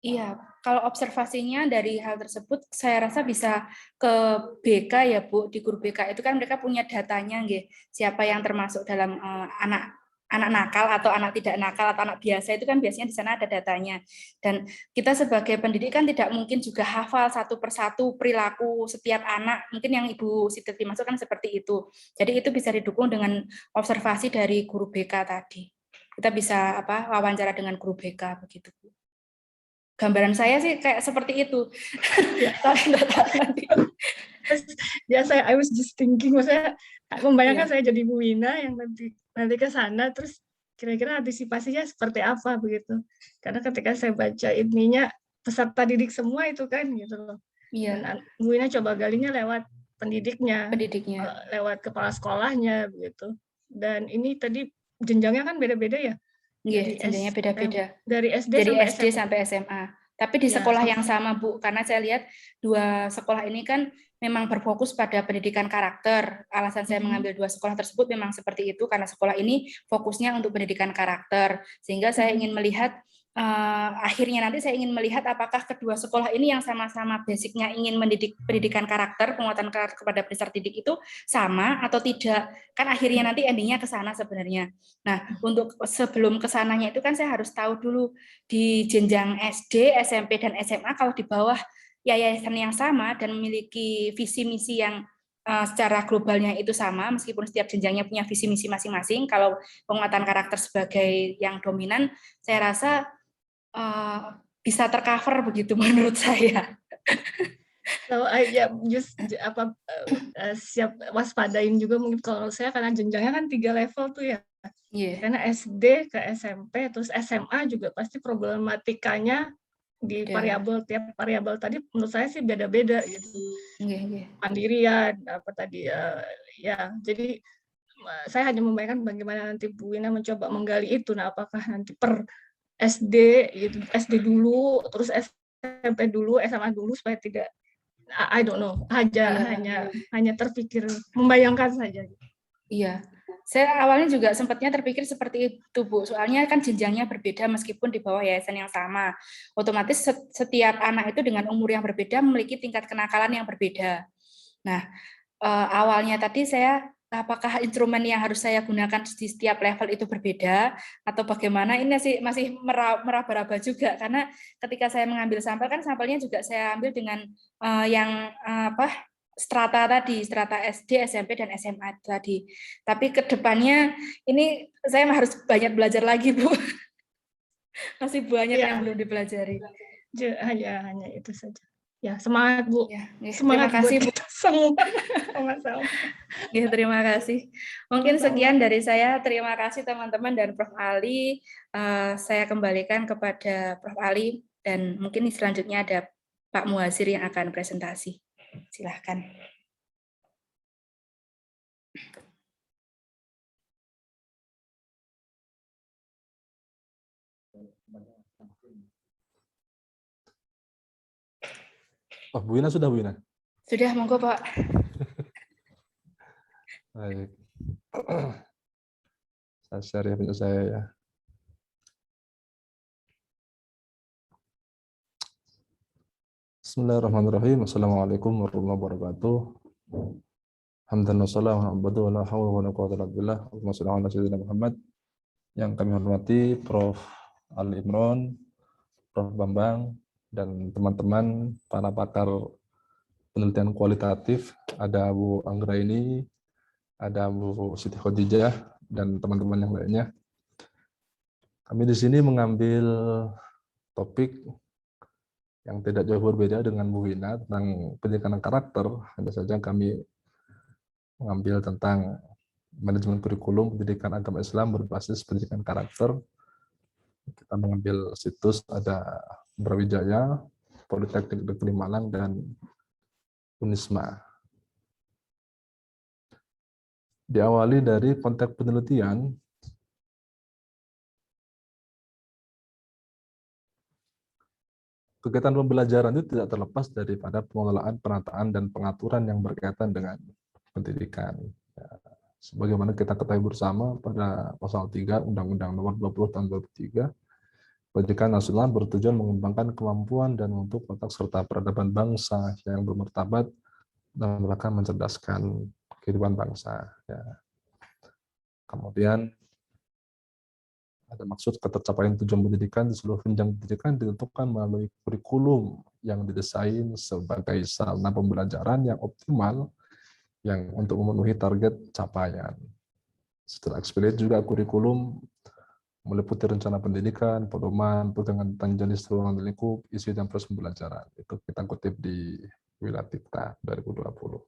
Iya, kalau observasinya dari hal tersebut, saya rasa bisa ke BK ya, Bu. Di guru BK itu kan mereka punya datanya, nggih. Siapa yang termasuk dalam anak nakal atau anak tidak nakal atau anak biasa, itu kan biasanya di sana ada datanya. Dan kita sebagai pendidik kan tidak mungkin juga hafal satu persatu perilaku setiap anak. Mungkin yang Ibu Siti maksud kan seperti itu. Jadi itu bisa didukung dengan observasi dari guru BK tadi. Kita bisa wawancara dengan guru BK begitu, Bu. Gambaran saya sih kayak seperti itu. Ya. Ya, I was just thinking, maksudnya membayangkan saya jadi Bu Ina yang nanti ke sana, terus kira-kira antisipasinya seperti apa begitu. Karena ketika saya baca ininya peserta didik semua itu kan gitu loh. Iya. Dan Bu Ina coba galinya lewat pendidiknya, lewat kepala sekolahnya begitu. Dan ini tadi jenjangnya kan beda-beda ya. Iya, jenjangnya beda-beda. Dari SD sampai SMA. Tapi di sekolah yang sama, Bu, karena saya lihat 2 sekolah ini kan memang berfokus pada pendidikan karakter. Alasan saya mengambil 2 sekolah tersebut memang seperti itu, karena sekolah ini fokusnya untuk pendidikan karakter. Sehingga saya ingin melihat, akhirnya nanti saya ingin melihat apakah kedua sekolah ini yang sama-sama basicnya ingin mendidik pendidikan karakter, penguatan karakter kepada peserta didik itu sama atau tidak. Kan akhirnya nanti endingnya ke sana sebenarnya. Nah, untuk sebelum ke sananya itu kan saya harus tahu dulu di jenjang SD, SMP, dan SMA kalau di bawah yayasan yang sama dan memiliki visi misi yang secara globalnya itu sama, meskipun setiap jenjangnya punya visi misi masing-masing. Kalau penguatan karakter sebagai yang dominan, saya rasa bisa tercover begitu menurut saya. So, siap waspadain juga mungkin kalau saya, karena jenjangnya kan 3 level tuh ya. Yeah. Karena SD ke SMP terus SMA juga pasti problematikanya di variabel, tiap variabel tadi menurut saya sih beda-beda gitu. Mandirian apa tadi ya. Jadi saya hanya membayangkan bagaimana nanti Bu Ina mencoba menggali itu. Nah, apakah nanti per SD gitu, SD dulu, terus SMP dulu, SMA dulu, supaya tidak, I don't know, hanya terpikir, membayangkan saja. Iya, saya awalnya juga sempatnya terpikir seperti itu, Bu. Soalnya kan jenjangnya berbeda meskipun di bawah yayasan yang sama. Otomatis setiap anak itu dengan umur yang berbeda memiliki tingkat kenakalan yang berbeda. Nah, awalnya tadi apakah instrumen yang harus saya gunakan di setiap level itu berbeda atau bagaimana, ini masih meraba-raba juga, karena ketika saya mengambil sampel kan sampelnya juga saya ambil dengan strata tadi, strata SD, SMP, dan SMA tadi. Tapi ke depannya ini saya harus banyak belajar lagi, Bu. Masih banyak yang belum dipelajari. Hanya itu saja. Ya, semangat, Bu. Ya, semangat, terima kasih, Bu. Semua. Ya, terima kasih. Mungkin sekian dari saya. Terima kasih teman-teman dan Prof. Ali. Saya kembalikan kepada Prof. Ali, dan mungkin selanjutnya ada Pak Muhasir yang akan presentasi. Silahkan. Oh, Bu Ina sudah, Bu Ina? Sudah, monggo Pak. Baik. Saya share ya punya saya ya. Bismillahirrahmanirrahim. Assalamualaikum warahmatullahi wabarakatuh. Hamdan wa salam wa la hawla wa la quwwata illa billah. Allahumma shalli ala sayyidina Muhammad. Yang kami hormati Prof. Ali Imron, Prof. Bambang, dan teman-teman para pakar penelitian kualitatif. Ada Bu Anggraini, ada Bu Siti Khadijah, dan teman-teman yang lainnya. Kami di sini mengambil topik yang tidak jauh berbeda dengan Bu Wina tentang pendidikan karakter. Hanya saja kami mengambil tentang manajemen kurikulum pendidikan agama Islam berbasis pendidikan karakter. Kita mengambil situs ada Brawijaya, Politeknik Negeri Malang, dan Unisma. Diawali dari konteks penelitian, kegiatan pembelajaran itu tidak terlepas daripada pengelolaan, penataan, dan pengaturan yang berkaitan dengan pendidikan. Sebagaimana kita ketahui bersama pada pasal 3 Undang-Undang Nomor 20 Tahun 2003, pendidikan nasional bertujuan mengembangkan kemampuan dan untuk watak serta peradaban bangsa yang bermartabat dan mereka mencerdaskan kehidupan bangsa. Ya. Kemudian ada maksud ketercapaian tujuan pendidikan di seluruh jenjang pendidikan ditentukan melalui kurikulum yang didesain sebagai sarana pembelajaran yang optimal yang untuk memenuhi target capaian. Setelah eksplisit juga kurikulum meliputi rencana pendidikan, pedoman, pegangan tentang jenis ruang lingkup, isi dan proses pembelajaran. Itu kita kutip di Wilatikta 2020.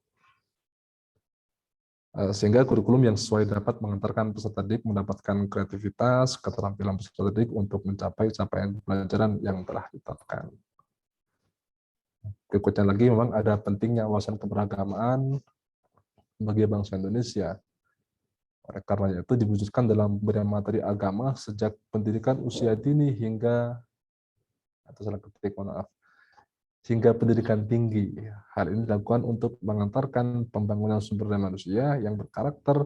Sehingga kurikulum yang sesuai dapat mengantarkan peserta didik mendapatkan kreativitas, keterampilan peserta didik untuk mencapai capaian pembelajaran yang telah ditetapkan. Berikutnya lagi memang ada pentingnya wawasan keberagamaan bagi bangsa Indonesia. Oleh karena itu diwujudkan dalam pemberian materi agama sejak pendidikan usia dini hingga hingga pendidikan tinggi. Hal ini dilakukan untuk mengantarkan pembangunan sumber daya manusia yang berkarakter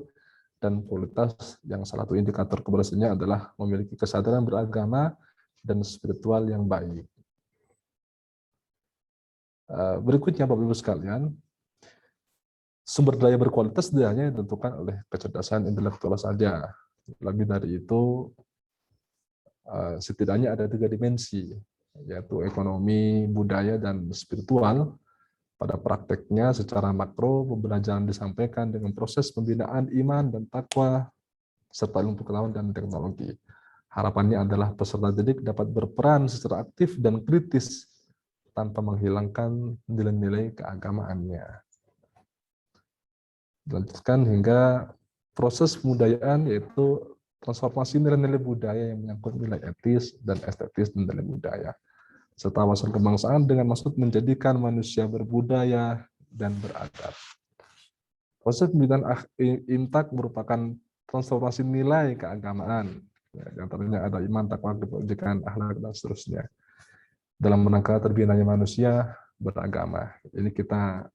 dan kualitas, yang salah satu indikator keberhasilannya adalah memiliki kesadaran beragama dan spiritual yang baik. Berikutnya Bapak Ibu sekalian, sumber daya berkualitas tidak hanya ditentukan oleh kecerdasan intelektual saja. Lebih dari itu, setidaknya ada 3 dimensi, yaitu ekonomi, budaya, dan spiritual. Pada prakteknya secara makro, pembelajaran disampaikan dengan proses pembinaan iman dan takwa, serta ilmu pengetahuan dan teknologi. Harapannya adalah peserta didik dapat berperan secara aktif dan kritis tanpa menghilangkan nilai-nilai keagamaannya. Dilanjutkan hingga proses pembudayaan, yaitu transformasi nilai-nilai budaya yang menyangkut nilai etis dan estetis dan nilai budaya, serta wawasan kebangsaan dengan maksud menjadikan manusia berbudaya dan beradab. Proses pembinaan imtak merupakan transformasi nilai keagamaan, di antaranya ada iman, takwa, kebajikan, akhlak, dan seterusnya, dalam rangka terbinanya manusia beragama. Ini kita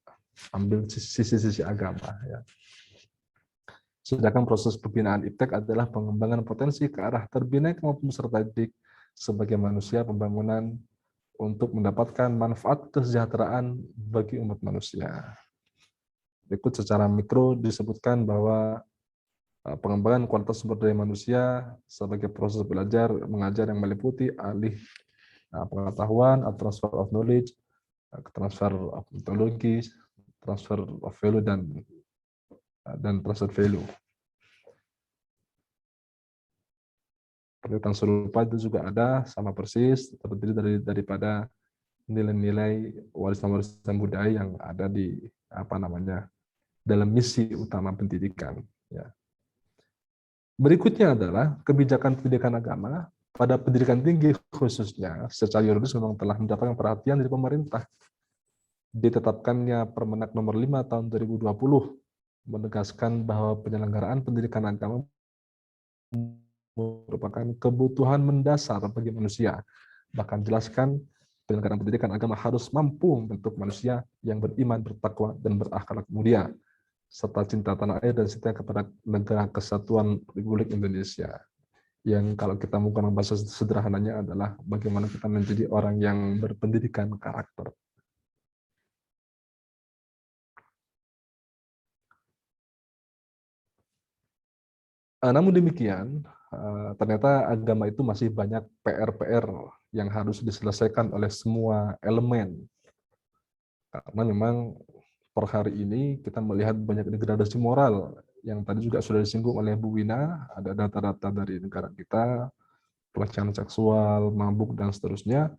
ambil sisi-sisi agama. Ya. Sedangkan proses pembinaan iptek adalah pengembangan potensi ke arah terbina kemampuan peserta didik sebagai manusia pembangunan untuk mendapatkan manfaat kesejahteraan bagi umat manusia. Berikut secara mikro disebutkan bahwa pengembangan kualitas sumber daya manusia sebagai proses belajar mengajar yang meliputi alih pengetahuan, transfer of knowledge, transfer of methodology, transfer of value, dan transfer value. Penelitian serupa itu juga ada, sama persis, terdiri daripada nilai-nilai warisan budaya yang ada di dalam misi utama pendidikan. Ya. Berikutnya adalah kebijakan pendidikan agama. pada pendidikan tinggi khususnya secara yuridis memang telah mendapatkan perhatian dari pemerintah. Ditetapkannya Permenak nomor 5 tahun 2020 menegaskan bahwa penyelenggaraan pendidikan agama merupakan kebutuhan mendasar bagi manusia. Bahkan jelaskan penyelenggaraan pendidikan agama harus mampu membentuk manusia yang beriman, bertakwa, dan berakhlak mulia, serta cinta tanah air dan setia kepada negara kesatuan Republik Indonesia. Yang kalau kita menggunakan bahasa sederhananya adalah bagaimana kita menjadi orang yang berpendidikan karakter. Namun demikian, ternyata agama itu masih banyak PR-PR yang harus diselesaikan oleh semua elemen. Karena memang per hari ini kita melihat banyak degradasi moral yang tadi juga sudah disinggung oleh Bu Wina, ada data-data dari negara kita, pelecehan seksual, mabuk, dan seterusnya.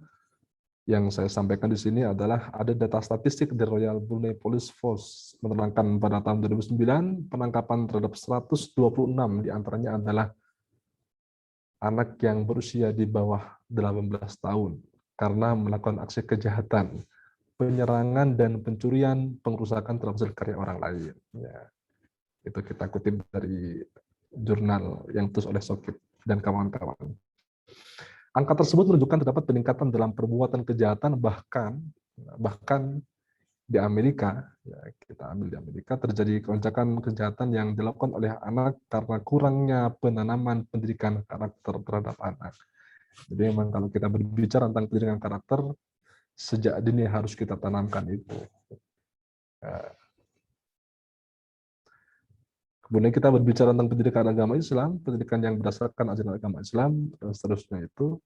Yang saya sampaikan di sini adalah ada data statistik dari Royal Brunei Police Force menerangkan pada tahun 2009 penangkapan terhadap 126 diantaranya adalah anak yang berusia di bawah 18 tahun karena melakukan aksi kejahatan, penyerangan dan pencurian, pengrusakan terhadap karya orang lain. Ya, itu kita kutip dari jurnal yang ditulis oleh Sokip dan kawan-kawan. Angka tersebut menunjukkan terdapat peningkatan dalam perbuatan kejahatan, bahkan di Amerika, ya, kita ambil di Amerika, terjadi lonjakan kejahatan yang dilakukan oleh anak karena kurangnya penanaman pendidikan karakter terhadap anak. Jadi memang kalau kita berbicara tentang pendidikan karakter, sejak dini harus kita tanamkan itu. Kemudian kita berbicara tentang pendidikan agama Islam, pendidikan yang berdasarkan ajaran agama Islam, dan seterusnya itu.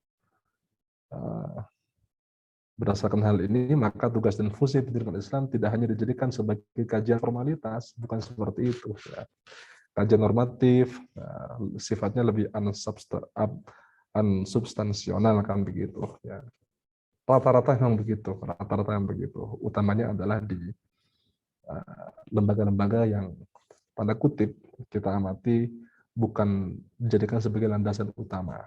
Berdasarkan hal ini, maka tugas dan fungsi pendidikan Islam tidak hanya dijadikan sebagai kajian formalitas, bukan seperti itu. Ya. Kajian normatif, sifatnya lebih unsubstansional, kan begitu. Ya. Rata-rata yang begitu, utamanya adalah di lembaga-lembaga yang tanda kutip kita amati bukan dijadikan sebagai landasan utama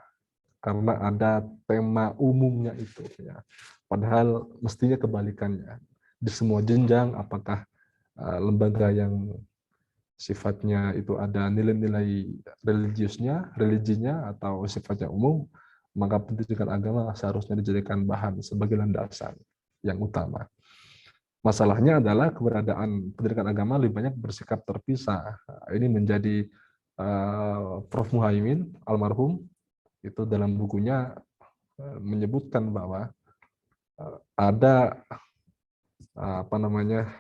karena ada tema umumnya itu, ya. Padahal mestinya kebalikannya di semua jenjang, apakah lembaga yang sifatnya itu ada nilai-nilai religinya atau sifatnya umum, maka pendidikan agama seharusnya dijadikan bahan sebagai landasan yang utama. Masalahnya adalah keberadaan pendidikan agama lebih banyak bersikap terpisah. Ini menjadi Prof. Muhaimin almarhum itu dalam bukunya menyebutkan bahwa ada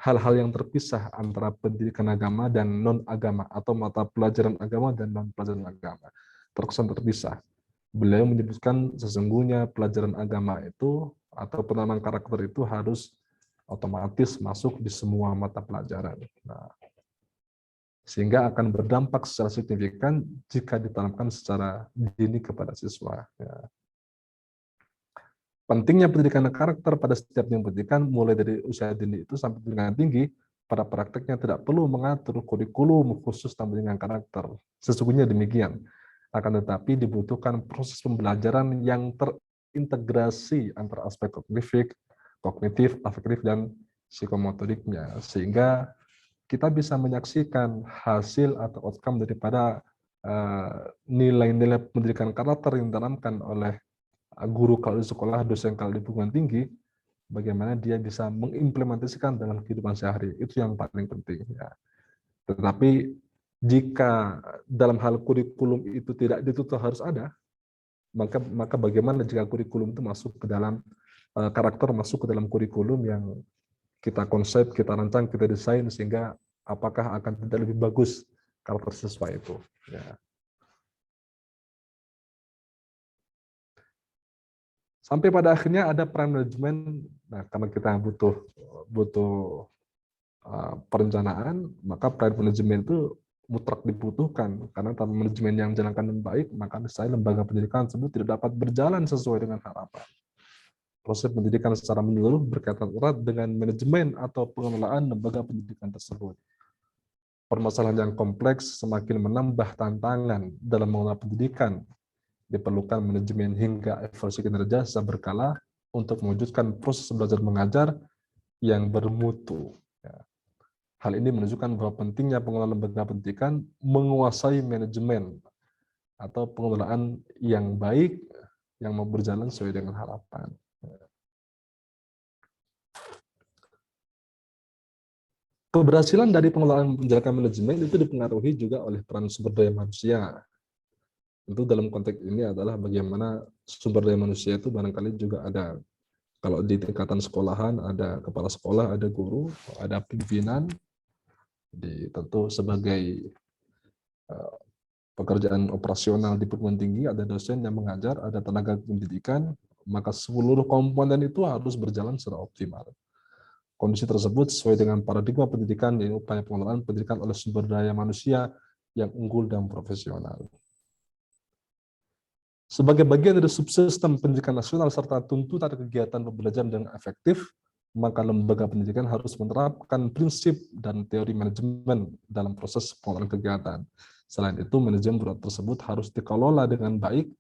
hal-hal yang terpisah antara pendidikan agama dan non agama atau mata pelajaran agama dan non pelajaran agama, terkesan terpisah. Beliau menyebutkan sesungguhnya pelajaran agama itu atau penanaman karakter itu harus otomatis masuk di semua mata pelajaran. Nah, sehingga akan berdampak secara signifikan jika ditanamkan secara dini kepada siswa. Ya. Pentingnya pendidikan karakter pada setiap jenjang pendidikan, mulai dari usia dini itu sampai pendidikan tinggi, pada prakteknya tidak perlu mengatur kurikulum khusus tentang pendidikan karakter. Sesungguhnya demikian. Akan tetapi dibutuhkan proses pembelajaran yang terintegrasi antara aspek kognitif, afektif, dan psikomotoriknya, sehingga kita bisa menyaksikan hasil atau outcome daripada nilai-nilai pendidikan karakter yang ditanamkan oleh guru kalau di sekolah, dosen kalau di perguruan tinggi, bagaimana dia bisa mengimplementasikan dalam kehidupan sehari, itu yang paling penting. Ya. Tetapi jika dalam hal kurikulum itu tidak dituntut harus ada, maka bagaimana jika kurikulum itu masuk ke dalam karakter, masuk ke dalam kurikulum yang kita konsep, kita rancang, kita desain, sehingga apakah akan tidak lebih bagus karakter siswa itu. Ya. Sampai pada akhirnya ada peran manajemen. Nah, karena kita butuh perencanaan, maka peran manajemen itu mutlak dibutuhkan. Karena tanpa manajemen yang menjalankan dengan baik, maka saya lembaga pendidikan tersebut tidak dapat berjalan sesuai dengan harapan. Proses pendidikan secara menyeluruh berkaitan erat dengan manajemen atau pengelolaan lembaga pendidikan tersebut. Permasalahan yang kompleks semakin menambah tantangan dalam mengelola pendidikan Diperlukan manajemen hingga evaluasi kinerja secara berkala untuk mewujudkan proses belajar mengajar yang bermutu. Hal ini menunjukkan bahwa pentingnya pengelola lembaga pendidikan menguasai manajemen atau pengelolaan yang baik yang mau berjalan sesuai dengan harapan. Keberhasilan dari pengelolaan menjalankan manajemen itu dipengaruhi juga oleh peran sumber daya manusia. Tentu dalam konteks ini adalah bagaimana sumber daya manusia itu barangkali juga ada, kalau di tingkatan sekolahan ada kepala sekolah, ada guru, ada pimpinan, tentu sebagai pekerjaan operasional di perguruan tinggi, ada dosen yang mengajar, ada tenaga pendidikan, maka seluruh komponen itu harus berjalan secara optimal. Kondisi tersebut sesuai dengan paradigma pendidikan dan upaya pengelolaan pendidikan oleh sumber daya manusia yang unggul dan profesional. Sebagai bagian dari subsistem pendidikan nasional serta tuntutan kegiatan pembelajaran yang efektif, maka lembaga pendidikan harus menerapkan prinsip dan teori manajemen dalam proses pengelolaan kegiatan. Selain itu, manajemen tersebut harus dikelola dengan baik.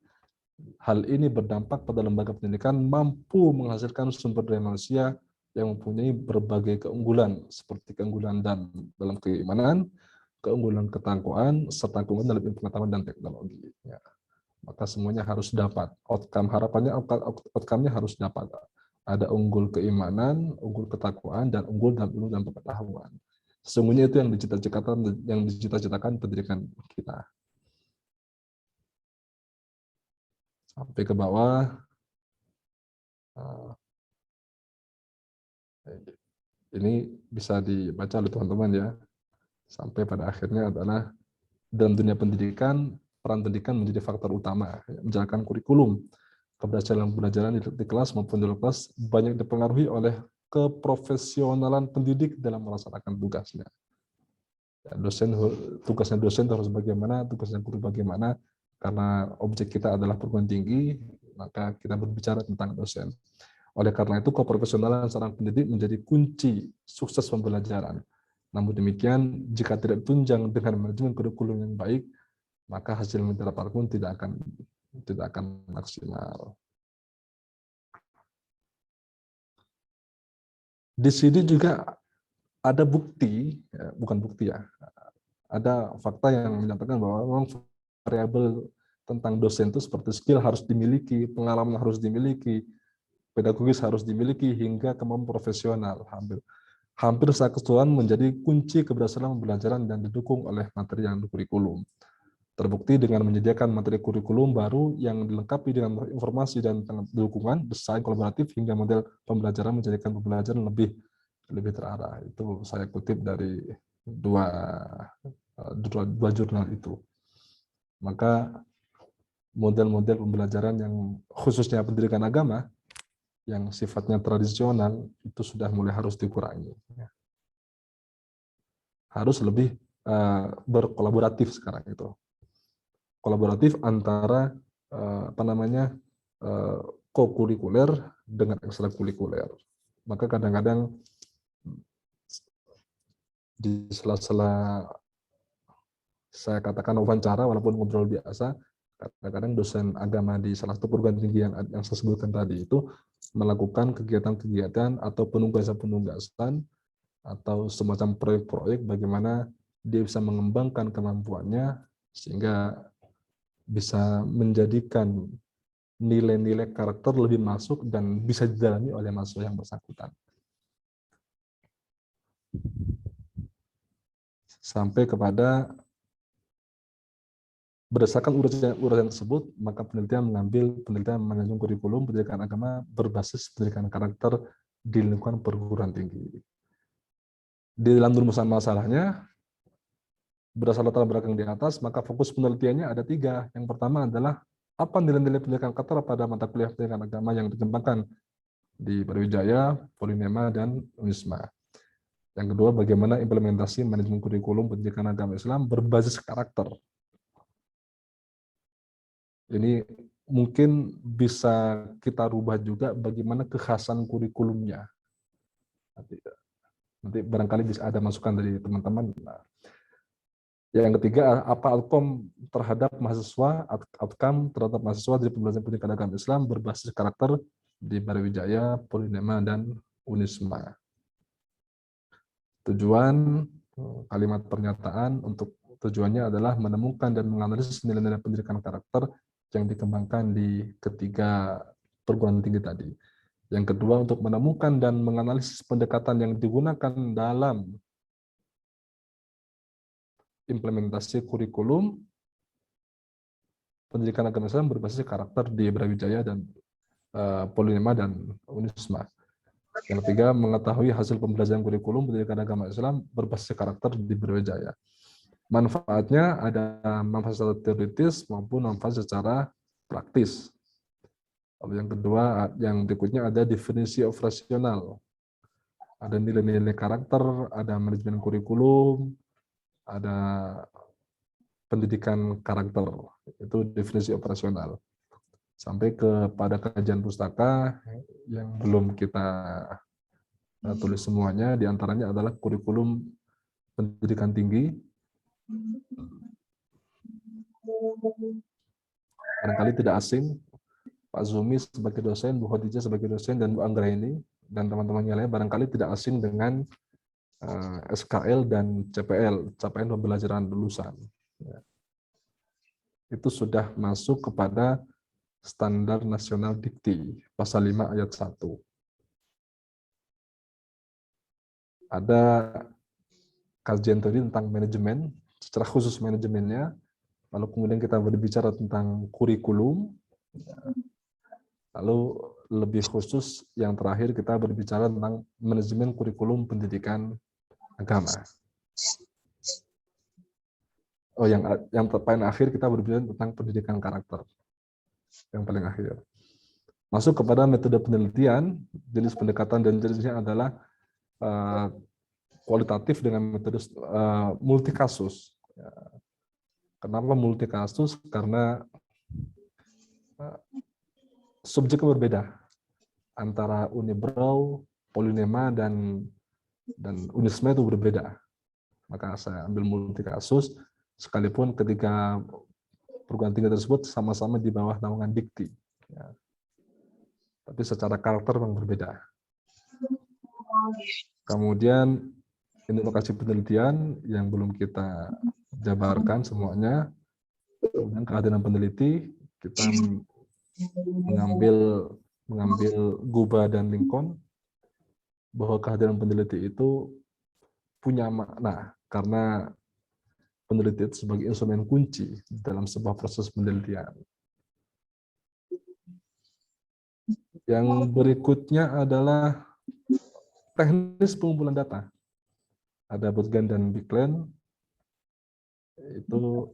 Hal ini berdampak pada lembaga pendidikan mampu menghasilkan sumber daya manusia yang mempunyai berbagai keunggulan, seperti keunggulan dalam keimanan, keunggulan ketangguhan, serta keunggulan dalam pengetahuan dan teknologi. Maka semuanya harus dapat. Outcome-nya harus dapat. Ada unggul keimanan, unggul ketakwaan, dan unggul dalam ilmu dan pengetahuan. Sesungguhnya itu yang dicita-citakan pendidikan kita. Sampai ke bawah. Ini bisa dibaca oleh teman-teman ya. Sampai pada akhirnya adalah dalam dunia pendidikan, peran pendidikan menjadi faktor utama, menjalankan kurikulum. Keberhasilan pembelajaran di kelas maupun di luar kelas banyak dipengaruhi oleh keprofesionalan pendidik dalam melaksanakan tugasnya. Tugasnya dosen harus bagaimana, tugasnya guru bagaimana, karena objek kita adalah perguruan tinggi, maka kita berbicara tentang dosen. Oleh karena itu, keprofesionalan seorang pendidik menjadi kunci sukses pembelajaran. Namun demikian, jika tidak ditunjang dengan manajemen kurikulum yang baik, maka hasil yang didapat pun tidak akan maksimal. Di sini juga ada bukti, bukan bukti ya, ada fakta yang menyatakan bahwa memang variabel tentang dosen itu seperti skill harus dimiliki, pengalaman harus dimiliki, pedagogis harus dimiliki, hingga kemampuan profesional. Hampir secara keseluruhan menjadi kunci keberhasilan pembelajaran dan didukung oleh materi yang kurikulum. Terbukti dengan menyediakan materi kurikulum baru yang dilengkapi dengan informasi dan dukungan, desain kolaboratif, hingga model pembelajaran menjadikan pembelajaran lebih terarah. Itu saya kutip dari dua jurnal itu. Maka model-model pembelajaran yang khususnya pendidikan agama yang sifatnya tradisional itu sudah mulai harus dikurangi. Harus lebih berkolaboratif sekarang itu. Kolaboratif antara kokurikuler dengan ekstrakurikuler. Maka kadang-kadang di sela-sela saya katakan wawancara, walaupun ngobrol biasa, kadang-kadang dosen agama di salah satu perguruan tinggi yang saya sebutkan tadi itu melakukan kegiatan-kegiatan atau penugasan atau semacam proyek-proyek bagaimana dia bisa mengembangkan kemampuannya sehingga bisa menjadikan nilai-nilai karakter lebih masuk dan bisa didalami oleh mahasiswa yang bersangkutan. Sampai kepada berdasarkan urutan tersebut, maka penelitian mengambil penelitian manajemen kurikulum pendidikan agama berbasis pendidikan karakter di lingkungan perguruan tinggi. Di dalam rumusan masalahnya, berdasarkan latar belakang di atas, maka fokus penelitiannya ada 3. Yang pertama adalah apa nilai-nilai pendidikan karakter pada mata kuliah pendidikan agama yang dikembangkan di Brawijaya, Polinema, dan Unisma. Yang kedua, bagaimana implementasi manajemen kurikulum pendidikan agama Islam berbasis karakter. Ini mungkin bisa kita rubah juga bagaimana kekhasan kurikulumnya. Nanti barangkali bisa ada masukan dari teman-teman. Yang ketiga, apa outcome terhadap mahasiswa, outcome terhadap mahasiswa dari pembelajaran pendidikan agama Islam berbasis karakter di Brawijaya, Polinema, dan Unisma. Tujuan kalimat pernyataan untuk tujuannya adalah menemukan dan menganalisis nilai-nilai pendidikan karakter yang dikembangkan di ketiga perguruan tinggi tadi. Yang kedua, untuk menemukan dan menganalisis pendekatan yang digunakan dalam implementasi kurikulum pendidikan agama Islam berbasis karakter di Brawijaya dan Polinema dan Unisma. Yang ketiga, mengetahui hasil pembelajaran kurikulum pendidikan agama Islam berbasis karakter di Brawijaya. Manfaatnya ada manfaat secara teoritis maupun manfaat secara praktis. Lalu yang kedua, yang berikutnya ada definisi operasional. Ada nilai-nilai karakter, ada manajemen kurikulum, ada pendidikan karakter, itu definisi operasional. Sampai kepada kajian pustaka yang belum kita tulis semuanya, diantaranya adalah kurikulum pendidikan tinggi. Barangkali tidak asing, Pak Zumi sebagai dosen, Bu Khadijah sebagai dosen, dan Bu Anggraini, dan teman-temannya lain barangkali tidak asing dengan SKL dan CPL, capaian pembelajaran lulusan. Itu sudah masuk kepada Standar Nasional Dikti, pasal 5 ayat 1. Ada kajian tadi tentang manajemen, secara khusus manajemennya, lalu kemudian kita berbicara tentang kurikulum, lalu lebih khusus yang terakhir kita berbicara tentang manajemen kurikulum pendidikan agama. Oh, yang paling akhir kita berbicara tentang pendidikan karakter. Yang paling akhir. Masuk kepada metode penelitian, jenis pendekatan dan jenisnya adalah kualitatif dengan metode multi kasus. Kenapa multi kasus? Karena subjeknya berbeda antara Unibrau, Polinema, dan Unisma itu berbeda. Maka saya ambil multi kasus, sekalipun ketiga perguruan tinggi tersebut sama-sama di bawah naungan Dikti. Ya. Tapi secara karakter memang berbeda. Kemudian ini lokasi penelitian yang belum kita jabarkan semuanya. Kemudian kehadiran peneliti, kita mengambil Guba dan Lincoln, bahwa kehadiran peneliti itu punya makna karena peneliti itu sebagai instrumen kunci dalam sebuah proses penelitian. Yang berikutnya adalah teknis pengumpulan data. Ada Botgen dan Bigland. Itu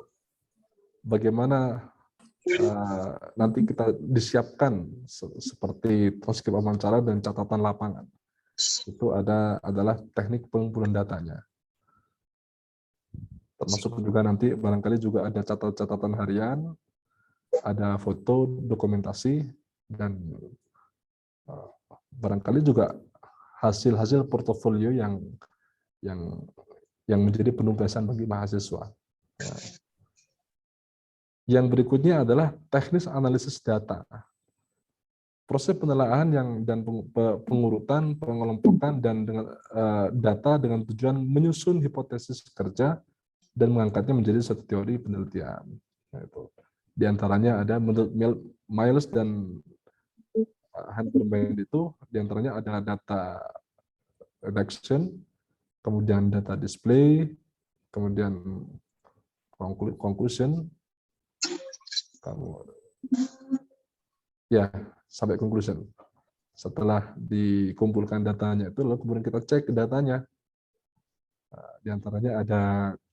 bagaimana nanti kita disiapkan seperti transkrip wawancara dan catatan lapangan. Itu adalah teknik pengumpulan datanya. Termasuk juga nanti barangkali juga ada catatan harian, ada foto, dokumentasi, dan barangkali juga hasil-hasil portofolio yang menjadi penugasan bagi mahasiswa. Yang berikutnya adalah teknis analisis data. Proses penelaahan dan pengurutan, pengelompokan dan dengan data dengan tujuan menyusun hipotesis kerja dan mengangkatnya menjadi satu teori penelitian. Di antaranya ada menurut Miles dan Hanberman itu, di antaranya ada data reduction, kemudian data display, kemudian conclusion, sampai conclusion. Setelah dikumpulkan datanya itu, lalu kemudian kita cek datanya. Di antaranya ada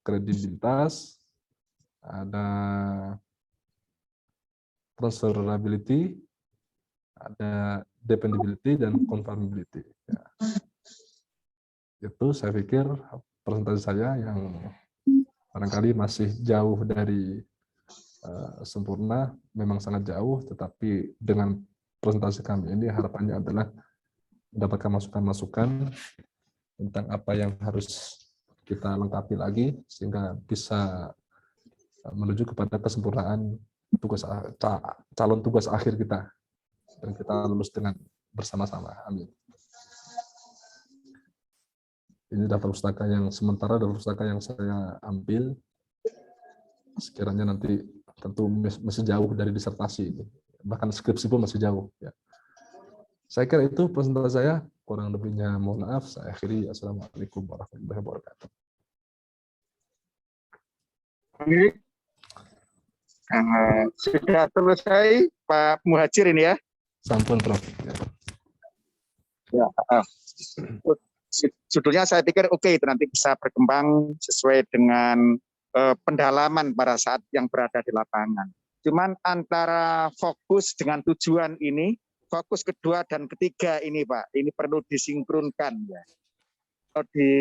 kredibilitas, ada transferability, ada dependability, dan conformability. Ya. Itu saya pikir presentasi saya yang barangkali masih jauh dari sempurna, memang sangat jauh, tetapi dengan presentasi kami ini harapannya adalah mendapatkan masukan-masukan tentang apa yang harus kita lengkapi lagi sehingga bisa menuju kepada kesempurnaan calon tugas akhir kita dan kita lulus dengan bersama-sama. Amin. Ini daftar pustaka yang sementara, daftar pustaka yang saya ambil. Sekiranya nanti tentu masih jauh dari disertasi ini, bahkan skripsi pun masih jauh. Ya. Saya kira itu presentasi saya. Kurang lebihnya mohon maaf. Saya akhiri. Assalamualaikum warahmatullahi wabarakatuh. Sudah selesai Pak Muhajir ini ya? Sampun, Prof. Ya. Judulnya saya pikir oke, itu nanti bisa berkembang sesuai dengan pendalaman pada saat yang berada di lapangan. Cuman antara fokus dengan tujuan ini, fokus kedua dan ketiga ini Pak, ini perlu disinkronkan ya. Di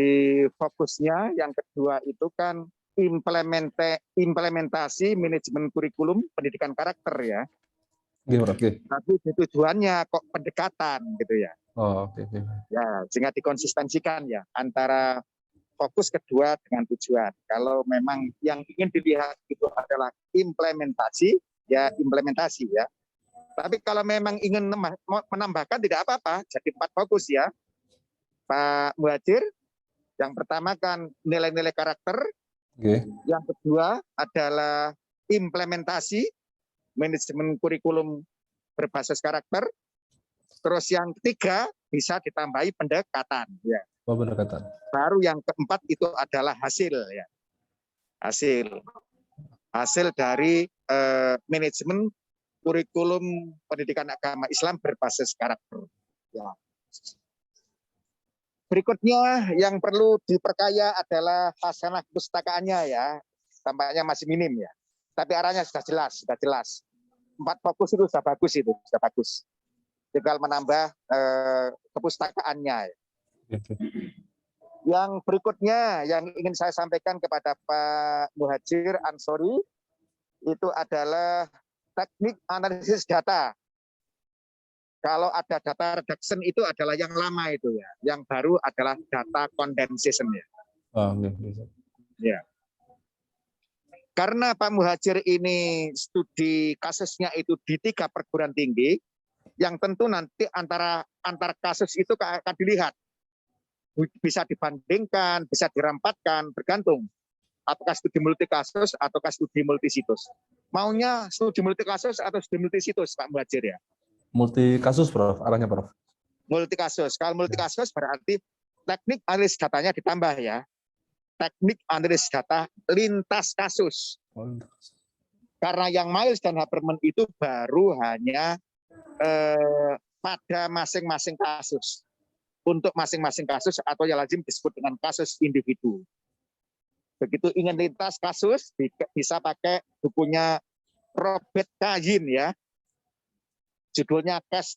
fokusnya yang kedua itu kan implementasi manajemen kurikulum pendidikan karakter ya. Oke. Tapi tujuannya kok pendekatan gitu ya. Oh, oke. Ya, sehingga dikonsistensikan ya antara fokus kedua dengan tujuan. Kalau memang yang ingin dilihat itu adalah implementasi, ya implementasi ya. Tapi kalau memang ingin menambahkan tidak apa-apa, jadi 4 fokus ya. Pak Muhajir, yang pertama kan nilai-nilai karakter, yang kedua adalah implementasi manajemen kurikulum berbasis karakter, terus yang ketiga bisa ditambahi pendekatan ya. Pendekatan. Baru yang keempat itu adalah hasil ya. Hasil dari manajemen kurikulum pendidikan agama Islam berbasis karakter ya. Berikutnya yang perlu diperkaya adalah hasanah pustakaannya ya. Tampaknya masih minim ya. Tapi arahnya sudah jelas. 4 fokus itu sudah bagus. Tinggal menambah kepustakaannya. Yang berikutnya yang ingin saya sampaikan kepada Pak Muhajir Ansori itu adalah teknik analisis data. Kalau ada data reduction itu adalah yang lama itu ya. Yang baru adalah data condensation ya. Ya. Karena Pak Muhajir ini studi kasusnya itu di 3 perguruan tinggi, yang tentu nanti antara kasus itu akan dilihat. Bisa dibandingkan, bisa dirampatkan, bergantung. Apakah studi multi kasus ataukah studi multi situs. Maunya studi multi kasus atau studi multi situs Pak Muhajir ya? Multi kasus, Prof. Arahnya, Prof. Multi kasus. Kalau multi kasus berarti teknik analisis datanya ditambah ya. Teknik analisis data lintas kasus. Karena yang Miles dan Haberman itu baru hanya pada masing-masing kasus. Untuk masing-masing kasus atau yang lazim disebut dengan kasus individu. Begitu ingin lintas kasus, bisa pakai bukunya Robert Kayin ya. Judulnya Case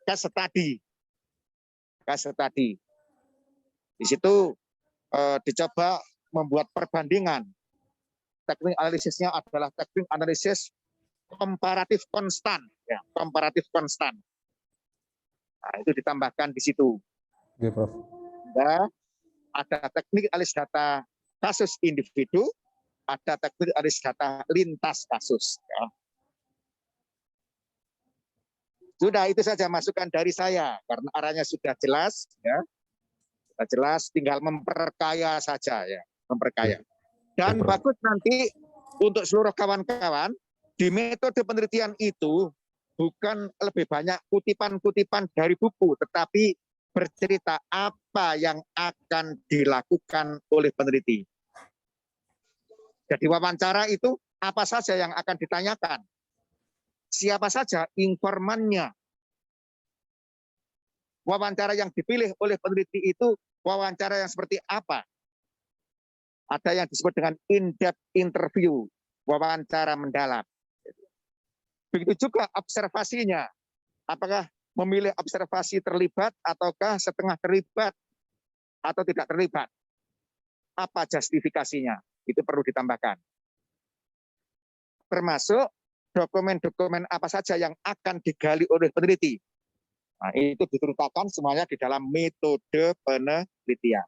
Study. Di situ dicoba membuat perbandingan. Teknik analisisnya adalah teknik analisis komparatif konstan. Ya, komparatif konstan. Nah, itu ditambahkan di situ. Oke, Prof. Nah, ada teknik analisis data kasus individu, ada teknik analisis data lintas kasus. Ya. Sudah itu saja masukan dari saya karena arahnya sudah jelas ya. Sudah jelas tinggal memperkaya saja ya, memperkaya. Dan bagus nanti untuk seluruh kawan-kawan di metode penelitian itu bukan lebih banyak kutipan-kutipan dari buku tetapi bercerita apa yang akan dilakukan oleh peneliti. Jadi wawancara itu apa saja yang akan ditanyakan. Siapa saja informannya. Wawancara yang dipilih oleh peneliti itu wawancara yang seperti apa? Ada yang disebut dengan in-depth interview, wawancara mendalam. Begitu juga observasinya. Apakah memilih observasi terlibat ataukah setengah terlibat atau tidak terlibat? Apa justifikasinya? Itu perlu ditambahkan. Termasuk dokumen-dokumen apa saja yang akan digali oleh peneliti. Nah, itu diceritakan semuanya di dalam metode penelitian.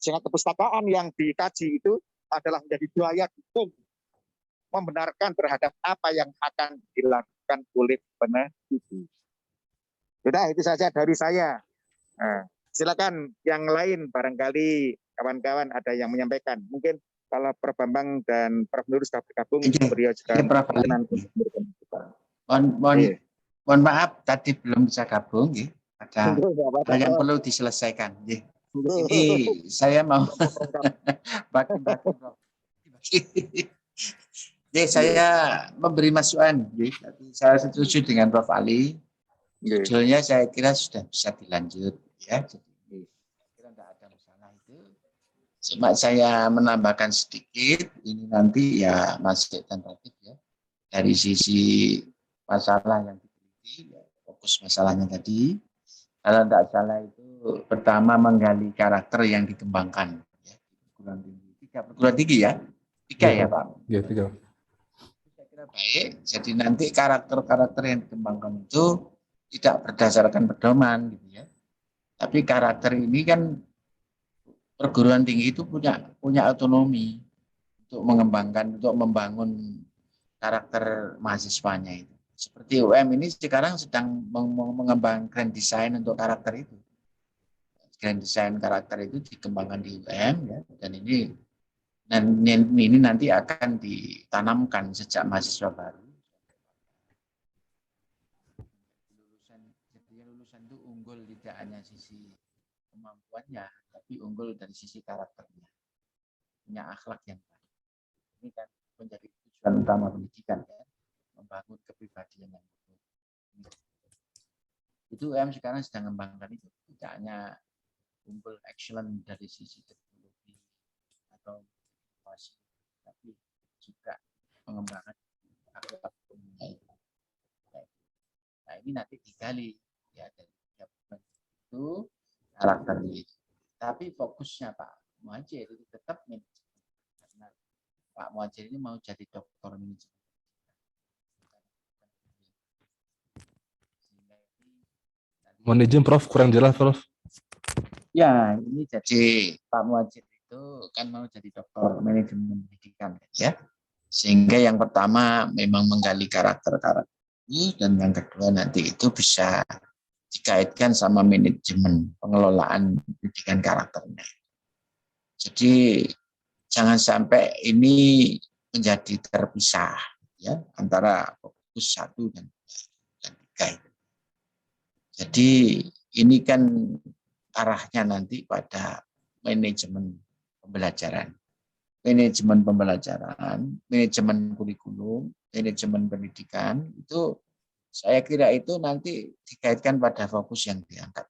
Sehingga kepustakaan yang dikaji itu adalah menjadi daya dukung membenarkan terhadap apa yang akan dilakukan oleh peneliti. Sudah, itu saja dari saya. Nah, silakan yang lain, barangkali kawan-kawan ada yang menyampaikan. Mungkin kalau Prof. Bambang dan Prof. Nur sudah bergabung, beliau juga mohon maaf tadi belum bisa gabung, ada yang perlu diselesaikan. Ini saya mau saya memberi masukan. Saya setuju dengan Prof. Ali. Judulnya saya kira sudah bisa dilanjut, ya. Jadi kira tidak ada masalah itu. Cuma saya menambahkan sedikit. Ini nanti ya masih tentatif ya. Dari sisi masalah yang diteliti, ya, fokus masalahnya tadi. Kalau tidak salah itu pertama menggali karakter yang dikembangkan. Ya, perguruan tinggi ya. 3 ya Pak? Ya, 3. Saya kira baik. Jadi nanti karakter-karakter yang dikembangkan itu tidak berdasarkan pedoman, gitu ya. Tapi karakter ini kan perguruan tinggi itu punya otonomi untuk mengembangkan, untuk membangun karakter mahasiswanya itu. Seperti UM ini sekarang sedang mengembangkan grand design untuk karakter itu. Grand design karakter itu dikembangkan di UM, ya, dan ini nanti akan ditanamkan sejak mahasiswa baru. Lulusan itu unggul tidak hanya sisi kemampuannya, tapi unggul dari sisi karakternya, punya akhlak yang baik. Ini kan menjadi tujuan utama pendidikan, ya, membangun kepribadian yang baik. Itu UM sekarang sedang mengembangkan itu, tidak hanya unggul excellent dari sisi teknologi atau inovasi, tapi juga pengembangan akhlak itu. Nah, ini nanti digali, ya, dari itu karakternya. Tapi fokusnya Pak Muhadjir itu tetap manajemen, karena Pak Muhadjir ini mau jadi doktor manajemen. Mohon izin Prof, kurang jelas Prof. Ya, ini jadi Pak Muhadjir itu kan mau jadi doktor manajemen pendidikan, ya. Sehingga yang pertama memang menggali karakter-karakter ini, dan yang kedua nanti itu bisa dikaitkan sama manajemen pengelolaan pendidikan karakternya. Jadi jangan sampai ini menjadi terpisah, ya, antara fokus 1 dan 3. Jadi ini kan arahnya nanti pada manajemen pembelajaran, manajemen kurikulum, manajemen pendidikan itu. Saya kira itu nanti dikaitkan pada fokus yang diangkat.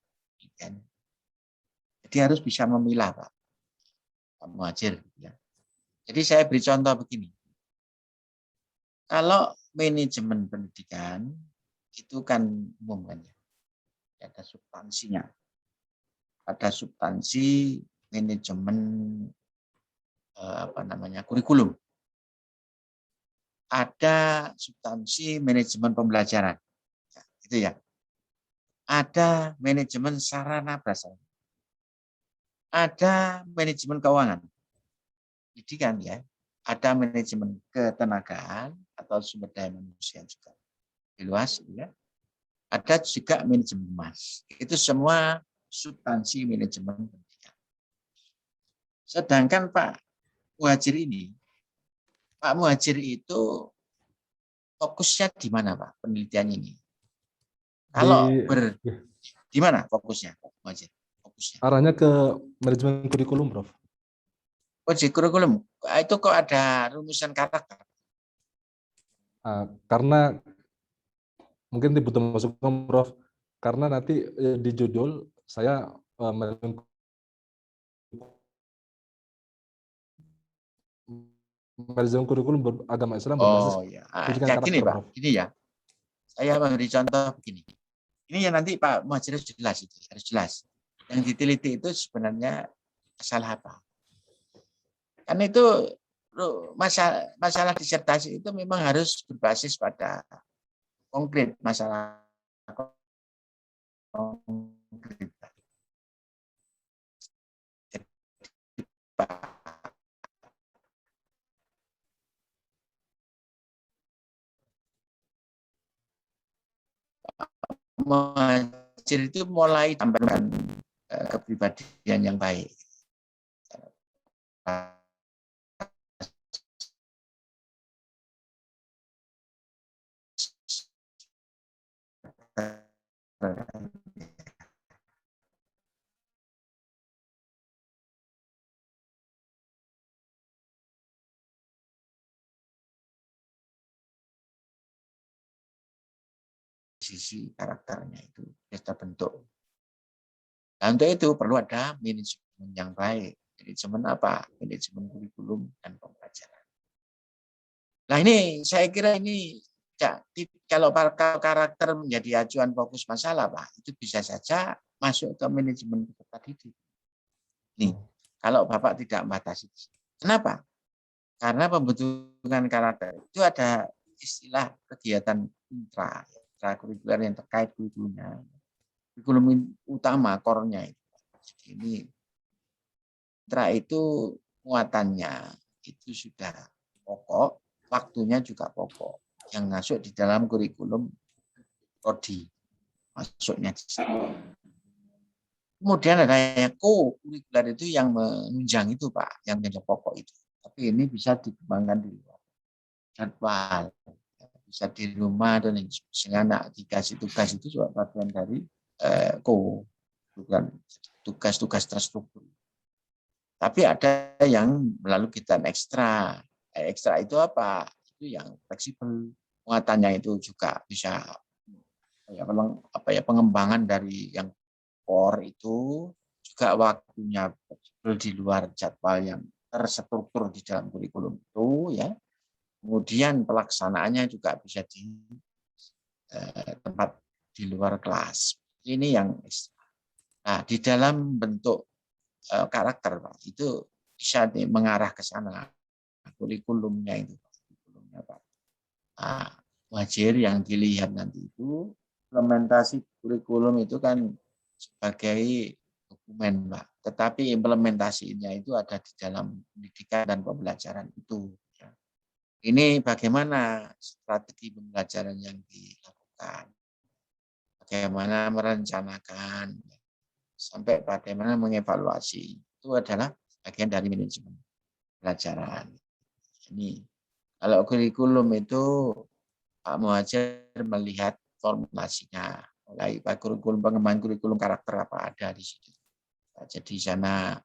Jadi harus bisa memilah Pak Muhadjir. Ya. Jadi saya beri contoh begini. Kalau manajemen pendidikan itu kan umum kan ya. Ada substansinya. Ada substansi manajemen kurikulum. Ada substansi manajemen pembelajaran, itu ya. Ada manajemen sarana prasarana, ada manajemen keuangan, pendidikan ya. Ada manajemen ketenagaan atau sumber daya manusia juga luas, ya. Ada juga manajemen emas. Itu semua substansi manajemen pendidikan. Sedangkan Pak Muhadjir ini, Pak Muhadjir itu fokusnya di mana Pak penelitian ini? Kalau di mana fokusnya Pak Muhadjir? Fokusnya. Arahnya ke manajemen kurikulum, Prof. Oh, di kurikulum. Itu kok ada rumusan karakter? Karena mungkin dibutuh masukan, Prof. Karena nanti di judul saya manajemen kurikulum agama Islam berbasis ya. Gini Pak, Prof. Gini ya. Saya memberi contoh begini. Ini yang nanti Pak Muhadjir harus jelas. Yang diteliti itu sebenarnya masalah apa? Karena itu masalah disertasi itu memang harus berbasis pada konkret, masalah konkret. Muhadjir itu mulai tampilkan kepribadian yang baik. Sisi karakternya itu kita bentuk. Nah, untuk itu perlu ada manajemen yang baik. Manajemen apa? Manajemen kurikulum dan pembelajaran. Nah, ini saya kira ini kalau karakter menjadi acuan fokus masalah, Pak, itu bisa saja masuk ke manajemen peserta didik. Nih, kalau Bapak tidak membatasi. Kenapa? Karena pembentukan karakter itu ada istilah kegiatan intrakurikuler yang terkait kurikulumnya. Kurikulum utama, core-nya itu. Jadi ini intra itu muatannya itu sudah pokok, waktunya juga pokok. Yang masuk di dalam kurikulum prodi. Masuknya di situ. Kemudian ada yang kurikuler itu yang menunjang itu, Pak, yang menjadi pokok itu. Tapi ini bisa dikembangkan di luar jadwal, bisa di rumah dan sehingga anak dikasih tugas itu juga bagian dari bukan tugas-tugas terstruktur. Tapi ada yang melalui kegiatan ekstra. Ekstra itu apa? Itu yang fleksibel. Muatannya itu juga bisa pengembangan dari yang core itu juga waktunya di luar jadwal yang terstruktur di dalam kurikulum itu ya. Kemudian pelaksanaannya juga bisa di tempat di luar kelas. Ini yang nah di dalam bentuk karakter, Pak, itu bisa mengarah ke sana kurikulumnya itu. Kurikulumnya, Pak. Nah, Muhadjir yang dilihat nanti itu implementasi kurikulum itu kan sebagai dokumen, Pak. Tetapi implementasinya itu ada di dalam pendidikan dan pembelajaran itu. Ini bagaimana strategi pembelajaran yang dilakukan, bagaimana merencanakan, sampai bagaimana mengevaluasi. Itu adalah bagian dari manajemen pelajaran. Ini kalau kurikulum itu Pak Muhadjir melihat formulasinya, mulai kurikulum pengembangan kurikulum karakter apa ada di situ. Jadi sana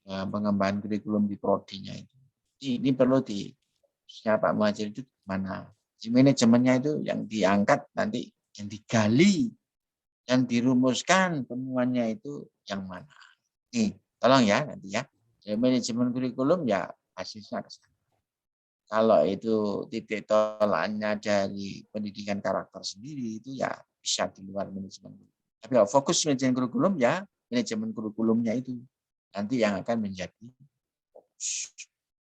pengembangan kurikulum di prodinya itu. Ini perlu Pak Muhadjir itu mana? Manajemennya itu yang diangkat nanti, yang digali, yang dirumuskan temuannya itu yang mana? Nih, tolong ya nanti ya. Manajemen kurikulum ya basisnya ke sana. Kalau itu titik tolaknya dari pendidikan karakter sendiri itu ya bisa di luar manajemen. Tapi kalau fokus manajemen kurikulum ya manajemen kurikulumnya itu nanti yang akan menjadi fokus.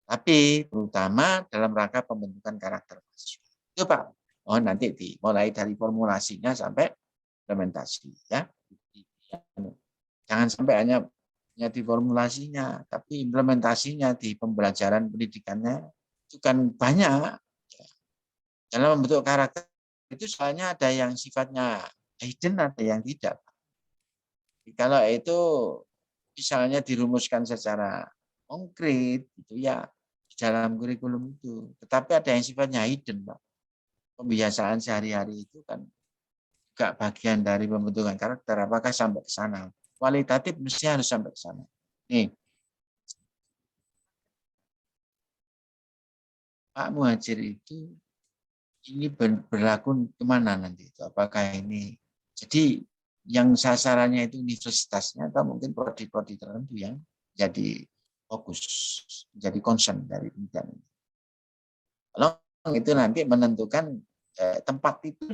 Tapi terutama dalam rangka pembentukan karakter mahasiswa. Itu Pak. Oh nanti mulai dari formulasinya sampai implementasi ya. Jangan sampai hanya di formulasinya, tapi implementasinya di pembelajaran pendidikannya itu kan banyak. Dalam membentuk karakter itu soalnya ada yang sifatnya hidden, ada yang tidak. Kalau itu misalnya dirumuskan secara konkret, itu ya di dalam kurikulum itu. Tetapi ada yang sifatnya hidden, Pak. Pembiasaan sehari-hari itu kan juga bagian dari pembentukan karakter. Apakah sampai ke sana? Kualitatif mesti harus sampai ke sana. Nih, Pak Muhadjir itu ini berlaku kemana nanti itu? Apakah ini jadi yang sasarannya itu universitasnya atau mungkin prodi-prodi tertentu yang jadi fokus, jadi concern dari pendidikan ini. Kalau itu nanti menentukan tempat itu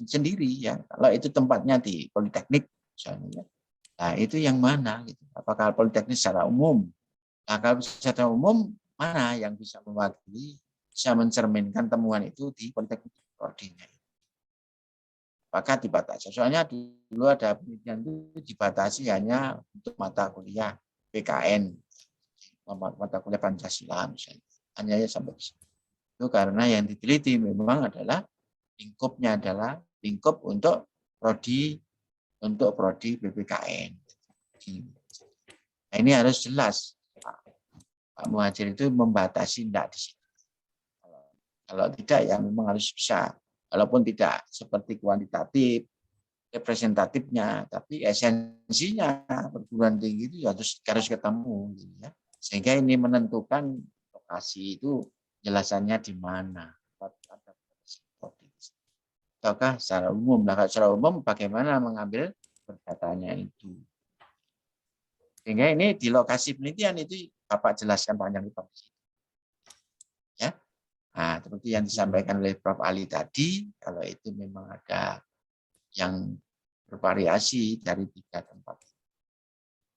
sendiri ya. Kalau itu tempatnya di politeknik misalnya, nah itu yang mana? Gitu. Apakah politeknik secara umum? Nah, kalau secara umum mana yang bisa mewakili, bisa mencerminkan temuan itu di politeknik prodinya? Apakah dibatasi? Soalnya dulu ada penelitian itu dibatasi hanya untuk mata kuliah PKN, mata kuliah Pancasila misalnya, hanya sampai di situ. Itu karena yang diteliti memang adalah lingkupnya adalah lingkup untuk prodi untuk prodi PPKN. Nah, ini harus jelas. Pak Muhadjir itu membatasi enggak di situ. Kalau tidak ya memang harus bisa. Walaupun tidak seperti kuantitatif, representatifnya, tapi esensinya perguruan tinggi itu harus ketemu. Gitu ya. Sehingga ini menentukan lokasi itu jelasannya di mana. Ataukah secara umum. Nah, secara umum bagaimana mengambil perdatanya itu. Sehingga ini di lokasi penelitian itu Bapak jelaskan panjang lebar. Ya. Nah, seperti yang disampaikan oleh Prof. Ali tadi, kalau itu memang ada yang bervariasi dari 3 tempat,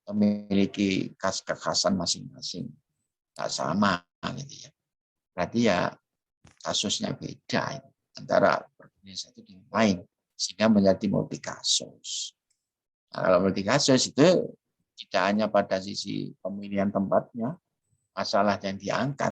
memiliki kekhasan masing-masing, tak sama, gitu ya. Berarti ya kasusnya beda antara perguruan satu dengan lain, sehingga menjadi multi kasus. Nah, kalau multi kasus itu tidak hanya pada sisi pemilihan tempatnya, masalah yang diangkat,